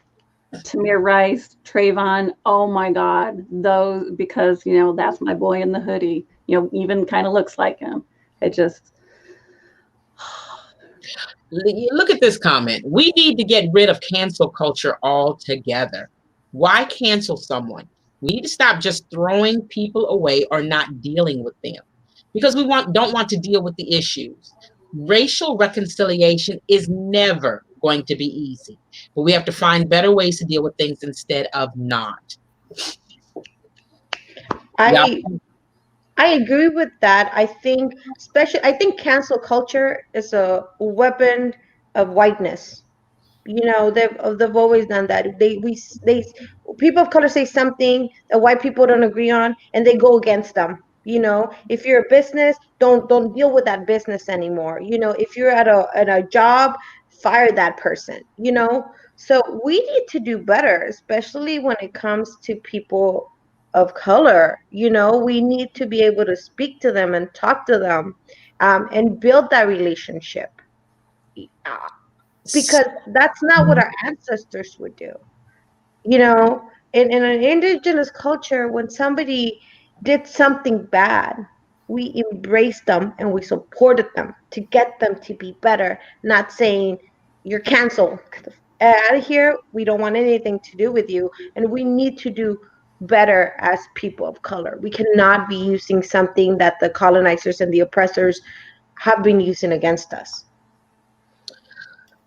Tamir Rice, Trayvon, oh my God, those, because, that's my boy in the hoodie, even kind of looks like him. It just. Look at this comment. We need to get rid of cancel culture altogether. Why cancel someone? We need to stop just throwing people away or not dealing with them, because we don't want to deal with the issues. Racial reconciliation is never going to be easy, but we have to find better ways to deal with things instead of not. I agree with that. I think cancel culture is a weapon of whiteness. They've always done that. People of color say something that white people don't agree on, and they go against them. If you're a business, don't deal with that business anymore. If you're at a job, fire that person, you know? So we need to do better, especially when it comes to people of color. You know, we need to be able to speak to them and talk to them, and build that relationship, uh, because that's not what our ancestors would do. You know, in an indigenous culture, when somebody did something bad, we embraced them and we supported them to get them to be better, not saying you're canceled, out of here, we don't want anything to do with you. And we need to do better as people of color. We cannot be using something that the colonizers and the oppressors have been using against us.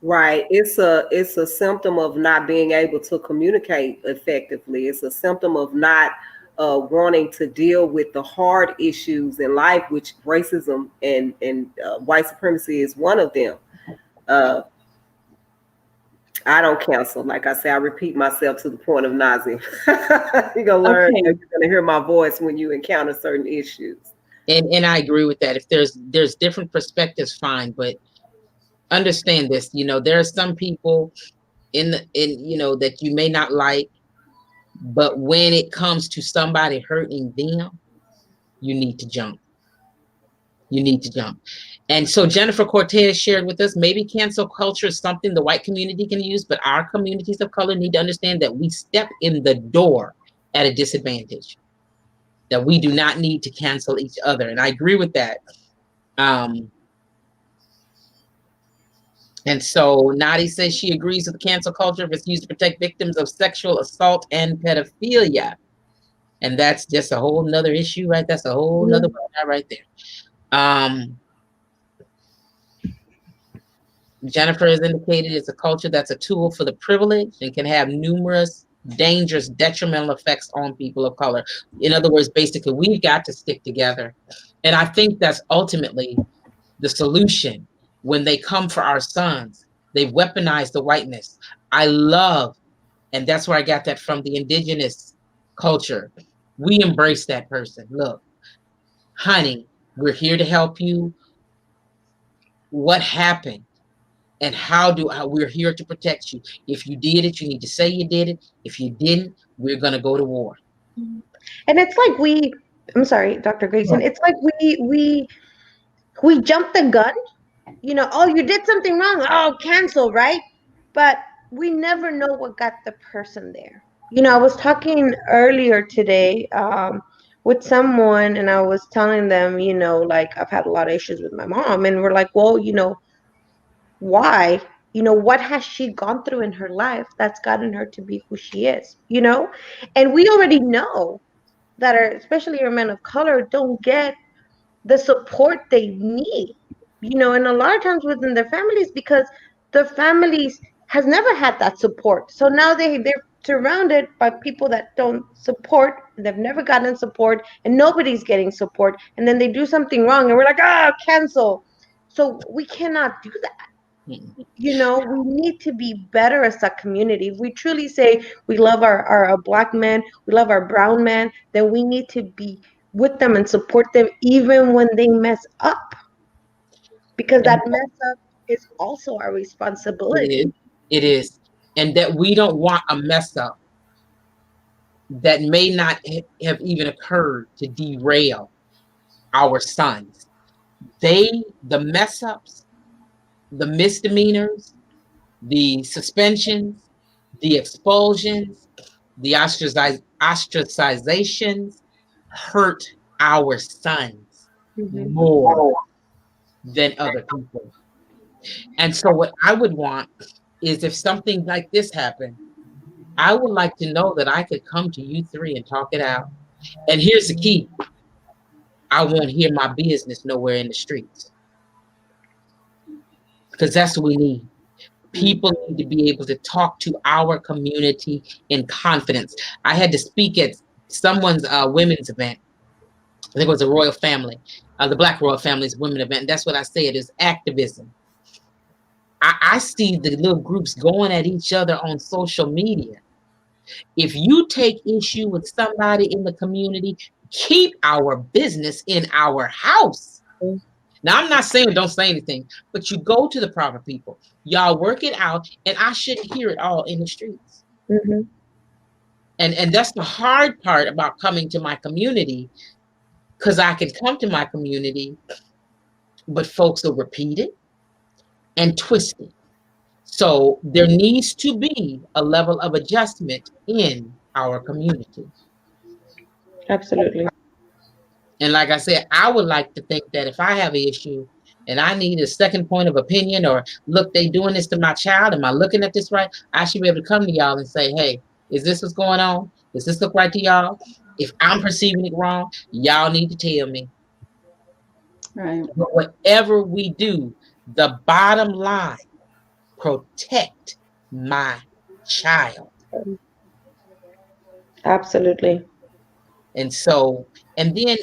Right. It's a symptom of not being able to communicate effectively. It's a symptom of not wanting to deal with the hard issues in life, which racism and white supremacy is one of them. Uh, I don't cancel. Like I say, I repeat myself to the point of nausea. You're gonna learn. Okay. You're gonna hear my voice when you encounter certain issues. And I agree with that. If there's different perspectives, fine, but understand this. You know, there are some people in you know that you may not like, but when it comes to somebody hurting them, you need to jump. You need to jump. And so Jennifer Cortez shared with us, maybe cancel culture is something the white community can use, but our communities of color need to understand that we step in the door at a disadvantage, that we do not need to cancel each other. And I agree with that. Um, and so Nadi says she agrees with cancel culture if it's used to protect victims of sexual assault and pedophilia. And that's just a whole nother issue, right? That's a whole nother right there. Jennifer has indicated it's a culture that's a tool for the privileged and can have numerous dangerous, detrimental effects on people of color. In other words, basically, we've got to stick together. And I think that's ultimately the solution. When they come for our sons, they've weaponized the whiteness. I love, and that's where I got that from, the indigenous culture. We embrace that person. Look, honey, we're here to help you. What happened? And how we're here to protect you. If you did it, you need to say you did it. If you didn't, we're going to go to war. And it's like I'm sorry, Dr. Grayson, it's like we jumped the gun, you know, oh, you did something wrong, oh, cancel, right? But we never know what got the person there. You know, I was talking earlier today, with someone, and I was telling them, you know, like, I've had a lot of issues with my mom, and we're like, well, you know, why? You know, what has she gone through in her life that's gotten her to be who she is, you know? And we already know that are, especially our men of color, don't get the support they need, you know, and a lot of times within their families, because the families has never had that support. So now they're surrounded by people that don't support. They've never gotten support, and nobody's getting support. And then they do something wrong, and we're like, cancel. So we cannot do that. You know, we need to be better as a community. If we truly say we love our black men, we love our brown men, then we need to be with them and support them even when they mess up, because that mess up is also our responsibility. It is. And that we don't want a mess up that may not have even occurred to derail our sons. The mess ups, the misdemeanors, the suspensions, the expulsions, the ostracizations hurt our sons more than other people. And so what I would want is, if something like this happened, I would like to know that I could come to you three and talk it out. And here's the key. I won't hear my business nowhere in the streets, because that's what we need. People need to be able to talk to our community in confidence. I had to speak at someone's women's event. I think it was a royal family, the Black royal family's women event. And that's what I said is activism. I see the little groups going at each other on social media. If you take issue with somebody in the community, keep our business in our house. Now, I'm not saying don't say anything, but you go to the proper people. Y'all work it out, and I shouldn't hear it all in the streets. Mm-hmm. And that's the hard part about coming to my community, because I can come to my community, but folks will repeat it and twist it. So there needs to be a level of adjustment in our community. Absolutely. And like I said, I would like to think that if I have an issue and I need a second point of opinion, or look, they doing this to my child, am I looking at this right? I should be able to come to y'all and say, hey, is this what's going on? Does this look right to y'all? If I'm perceiving it wrong, y'all need to tell me. Right. But whatever we do, the bottom line, protect my child. Absolutely. And so, and then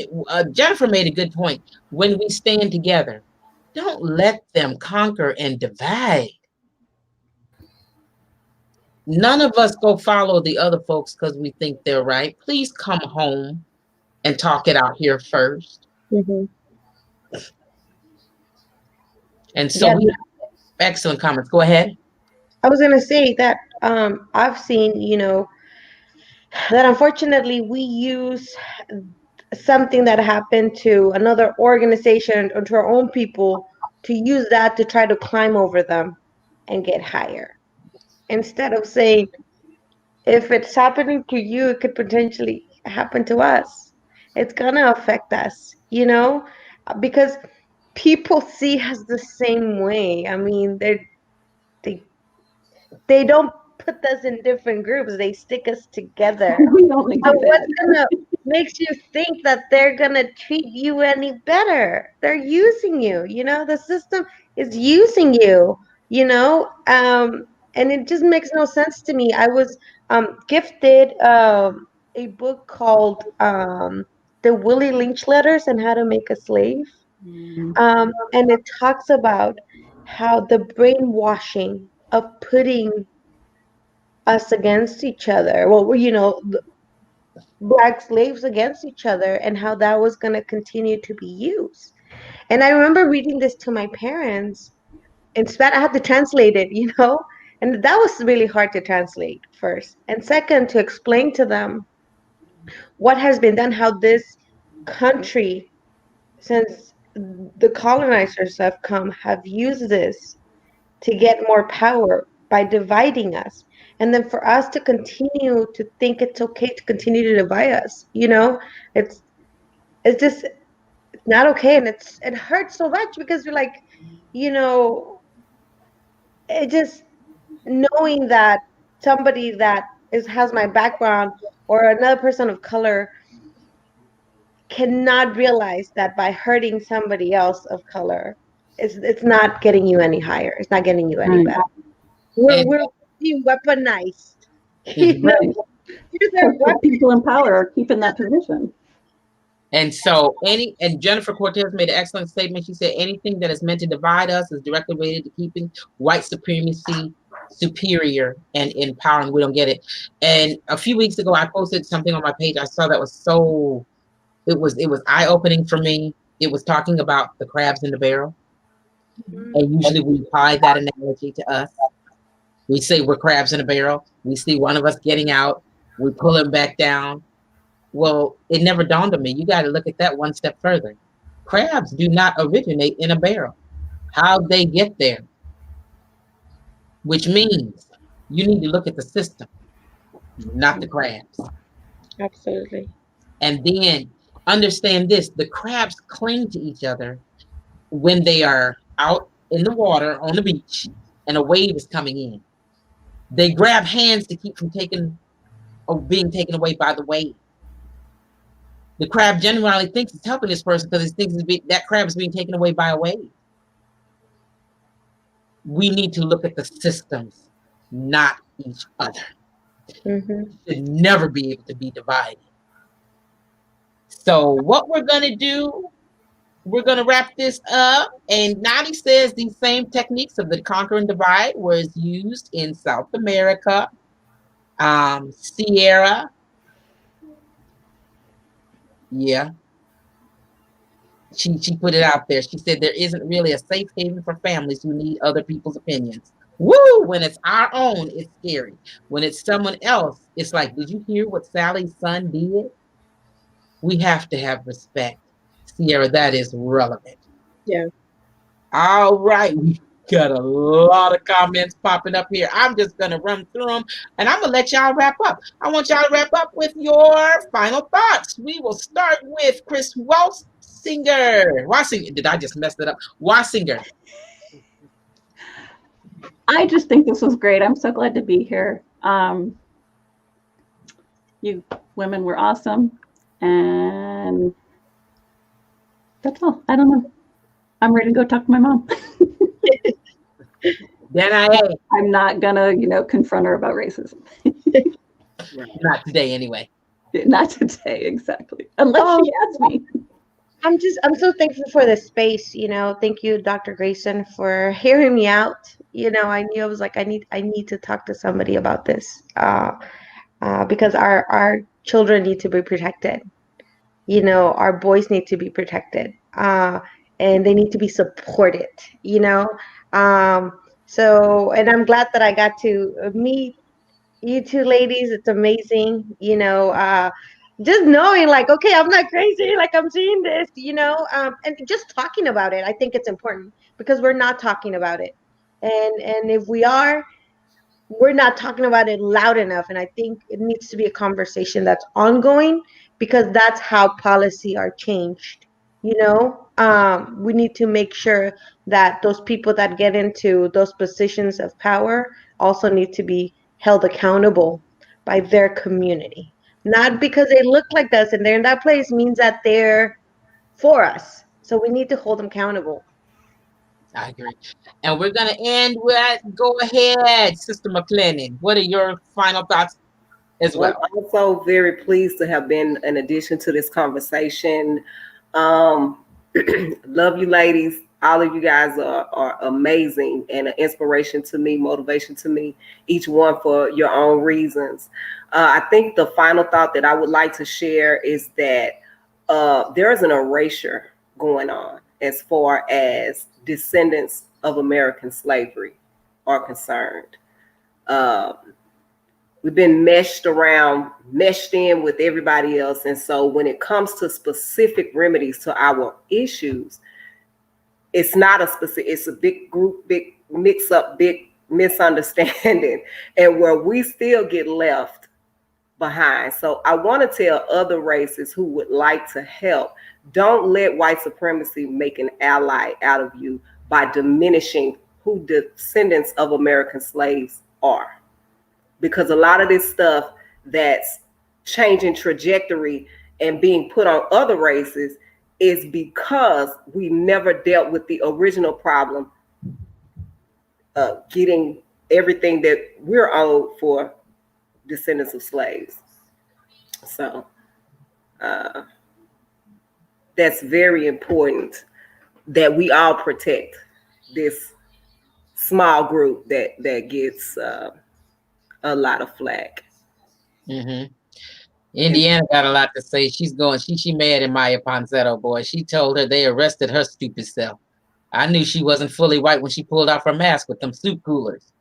Jennifer made a good point. When we stand together, don't let them conquer and divide. None of us go follow the other folks because we think they're right. Please come home and talk it out here first. Mm-hmm. And so Yeah, we have excellent comments. Go ahead. I was gonna say that I've seen, that unfortunately we use something that happened to another organization or to our own people to use that to try to climb over them and get higher. Instead of saying, if it's happening to you, it could potentially happen to us. It's gonna affect us, because people see us the same way. I mean, they they don't put us in different groups. They stick us together. We only So do what's that. gonna makes you think that they're gonna treat you any better? They're using you. The system is using you. And it just makes no sense to me. I was gifted a book called "The Willie Lynch Letters and How to Make a Slave," Mm. and it talks about how the brainwashing of putting us against each other. Well, black slaves against each other, and how that was going to continue to be used. And I remember reading this to my parents in Spanish. I had to translate it, and that was really hard to translate first. And second, to explain to them what has been done, how this country, since the colonizers have used this to get more power by dividing us. And then for us to continue to think it's okay to continue to divide us, it's it's just not okay. And it hurts so much because you're like, you know, it just knowing that somebody that has my background or another person of color cannot realize that by hurting somebody else of color, it's not getting you any higher. It's not getting you any Right. better. We're And we're being weaponized. You mhm. know, Right. use their Because the weapons. people in power are keeping that position. And so and Jennifer Cortez made an excellent statement. She said anything that is meant to divide us is directly related to keeping white supremacy superior and empowering. We don't get it. And a few weeks ago, I posted something on my page. I saw that was so it was eye-opening for me. It was talking about the crabs in the barrel. And usually we apply that analogy to us. We say we're crabs in a barrel. We see one of us getting out. We pull him back down. Well, it never dawned on me. You got to look at that one step further. Crabs do not originate in a barrel. How they get there, which means you need to look at the system, not the crabs. Absolutely. And then understand this, the crabs cling to each other when they are out in the water on the beach and a wave is coming in. They grab hands to keep from being taken away by the wave. The crab generally thinks it's helping this person because it thinks that crab is being taken away by a wave. We need to look at the systems, not each other. Mm-hmm. We should never be able to be divided. So what we're going to do, we're going to wrap this up. And Nadi says these same techniques of the conquer and divide was used in South America. Sierra, yeah. She put it out there. She said there isn't really a safe haven for families who need other people's opinions. Woo! When it's our own, it's scary. When it's someone else, it's like, did you hear what Sally's son did? We have to have respect. Sierra, that is relevant. Yeah. All right. We got a lot of comments popping up here. I'm just going to run through them and I'm going to let y'all wrap up. I want y'all to wrap up with your final thoughts. We will start with Chris Walsinger. Wasinger. Did I just mess it up? Wasinger. I just think this was great. I'm so glad to be here. You women were awesome. And that's all. I don't know. I'm ready to go talk to my mom. I'm not gonna, confront her about racism. Not today, anyway. Not today, exactly. Unless she asks me. I'm so thankful for this space. Thank you, Dr. Grayson, for hearing me out. I knew I was like, I need to talk to somebody about this, because our children need to be protected. Our boys need to be protected, and they need to be supported. And I'm glad that I got to meet you two ladies. It's amazing. Just knowing like, okay, I'm not crazy. Like I'm seeing this, and just talking about it. I think it's important because we're not talking about it. And if we are, we're not talking about it loud enough. And I think it needs to be a conversation that's ongoing because that's how policy are changed. We need to make sure that those people that get into those positions of power also need to be held accountable by their community. Not because they look like us and they're in that place means that they're for us. So we need to hold them accountable. I agree. And we're going to end with, go ahead, Sister McLennan. What are your final thoughts as well? I'm also very pleased to have been an addition to this conversation. Love you ladies. All of you guys are amazing and an inspiration to me, motivation to me, each one for your own reasons. I think the final thought that I would like to share is that there is an erasure going on as far as descendants of American slavery are concerned. We've been meshed in with everybody else. And so when it comes to specific remedies to our issues, it's not a specific, it's a big group, big mix up, big misunderstanding, and where we still get left behind. So I want to tell other races who would like to help, don't let white supremacy make an ally out of you by diminishing who descendants of American slaves are. Because a lot of this stuff that's changing trajectory and being put on other races is because we never dealt with the original problem of getting everything that we're owed for descendants of slaves. So that's very important that we all protect this small group that gets a lot of flack. Mm-hmm. Indiana got a lot to say. She's going, she mad at Miya Ponsetta, boy. She told her they arrested her stupid self. I knew she wasn't fully white when she pulled off her mask with them soup coolers.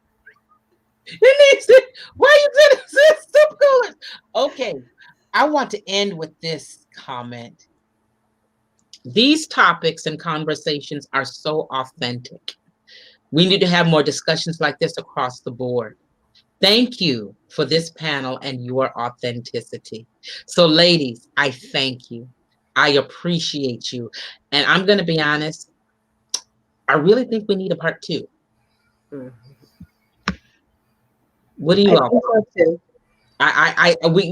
Why you did soup coolers? Okay, I want to end with this comment. These topics and conversations are so authentic. We need to have more discussions like this across the board. Thank you for this panel and your authenticity. So ladies, I thank you. I appreciate you. And I'm going to be honest, I really think we need a part 2. What do you all think?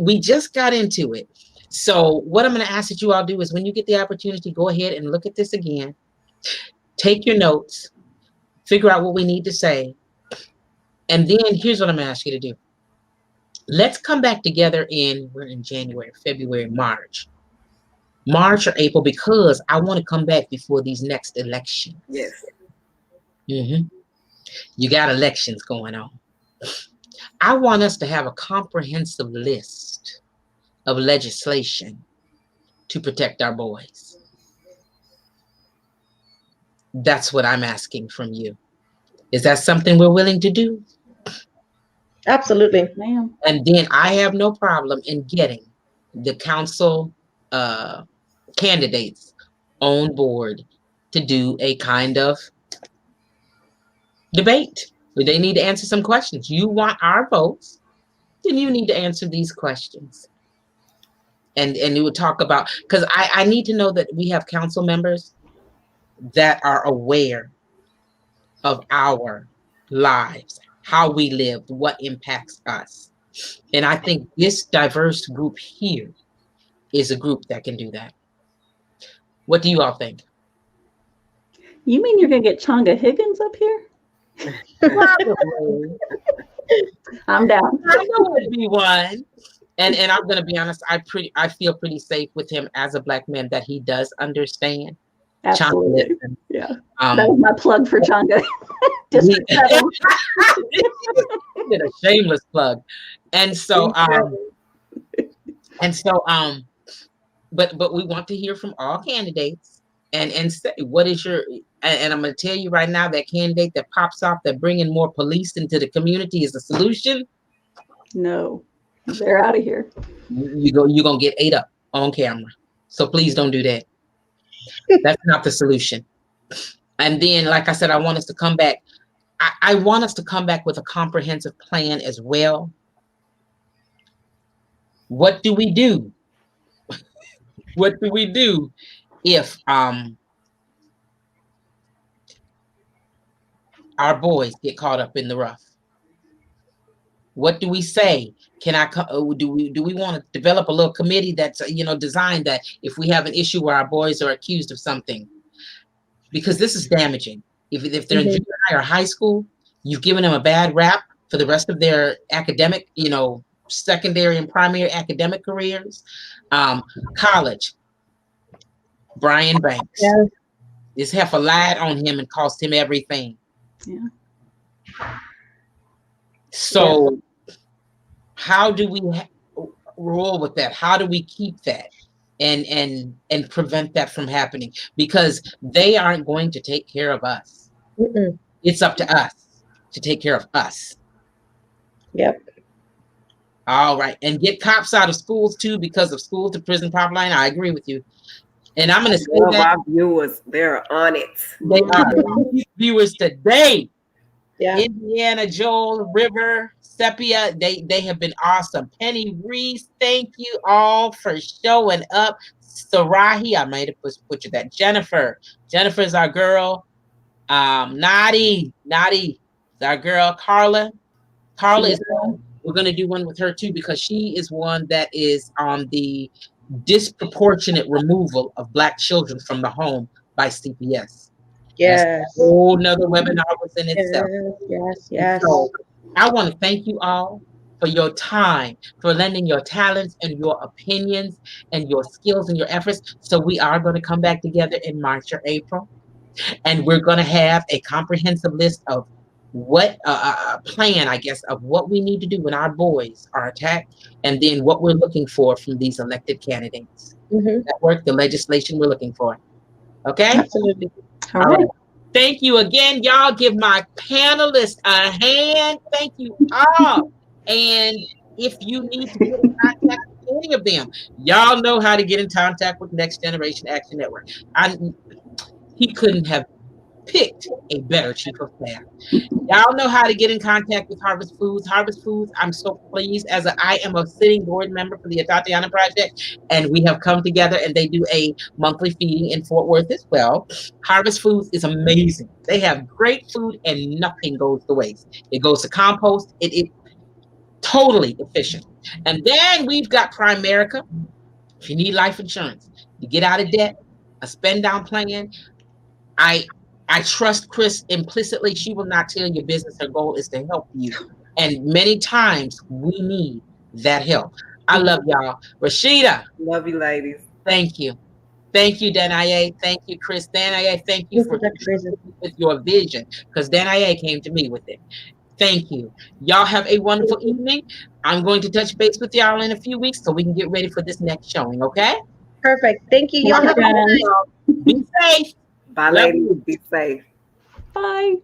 We just got into it. So what I'm going to ask that you all do is when you get the opportunity, go ahead and look at this again. Take your notes, figure out what we need to say. And then here's what I'm going to ask you to do. Let's come back together we're in January, February, March or April, because I want to come back before these next elections. Yes. Mm-hmm. You got elections going on. I want us to have a comprehensive list of legislation to protect our boys. That's what I'm asking from you. Is that something we're willing to do? Absolutely. Ma'am. And then I have no problem in getting the council candidates on board to do a kind of debate where they need to answer some questions. You want our votes, then you need to answer these questions. And we would talk about, because I need to know that we have council members that are aware of our lives, how we live, what impacts us. And I think this diverse group here is a group that can do that. What do you all think? You mean you're gonna get Chonga Higgins up here? Probably. I'm down. I know it'd be one. And I'm gonna be honest, I feel pretty safe with him as a Black man that he does understand. Absolutely. Chonga, Yeah. That was my plug for Chonga. he District 7. did a shameless plug. And so but we want to hear from all candidates and say what is your, and I'm going to tell you right now, that candidate that pops off that bringing more police into the community is the solution. No, they're out of here. You're going to get ate up on camera. So please don't do that. That's not the solution. And then, like I said, I want us to come back. I want us to come back with a comprehensive plan as well. What do we do? What do we do if our boys get caught up in the rough? What do we say? Do we want to develop a little committee that's designed that if we have an issue where our boys are accused of something, because this is damaging. If they're in junior high or high school, you've given them a bad rap for the rest of their academic, secondary and primary academic careers. College, Brian Banks. Yeah. This heifer lied on him and cost him everything. Yeah. So how do we roll with that? How do we keep that and prevent that from happening? Because they aren't going to take care of us. Mm-mm. It's up to us to take care of us. Yep. All right. And get cops out of schools too, because of school to prison pipeline. I agree with you. And I'm going to say that our viewers, they're on it. they are viewers today. Yeah. Indiana, Joel, River, Sepia, they have been awesome. Penny Reese, thank you all for showing up. Sarahi, I might have put you that. Jennifer's our girl. Nadi is our girl. Carla is one. We're going to do one with her too, because she is one that is on the disproportionate removal of Black children from the home by CPS. Yes. That's a whole nother webinar within itself. Yes. So I want to thank you all for your time, for lending your talents and your opinions and your skills and your efforts. So we are going to come back together in March or April, and we're going to have a comprehensive list of what a plan, I guess, of what we need to do when our boys are attacked, and then what we're looking for from these elected candidates. That work, the legislation we're looking for. Okay? Absolutely. All right. Thank you again. Y'all give my panelists a hand. Thank you all. And if you need to get in contact with any of them, y'all know how to get in contact with Next Generation Action Network. He couldn't have picked a better chief of staff. Y'all know how to get in contact with Harvest Foods. Harvest Foods, I'm so pleased, I am a sitting board member for the Atatiana Project, and we have come together, and they do a monthly feeding in Fort Worth as well. Harvest Foods is amazing. They have great food, and nothing goes to waste. It goes to compost. It totally efficient. And then we've got Primerica. If you need life insurance, you get out of debt, a spend down plan. I trust Chris implicitly. She will not tell your business her goal is to help you. And many times we need that help. I love y'all. Rashida. Love you, ladies. Thank you. Thank you, Danae. Thank you, Chris. Danae, thank you for with your vision, because Danae came to me with it. Thank you. Y'all have a wonderful evening. I'm going to touch base with y'all in a few weeks so we can get ready for this next showing, okay? Perfect. Thank you. Y'all have a good night. Be safe. Bye, Love ladies. you. Be safe. Bye.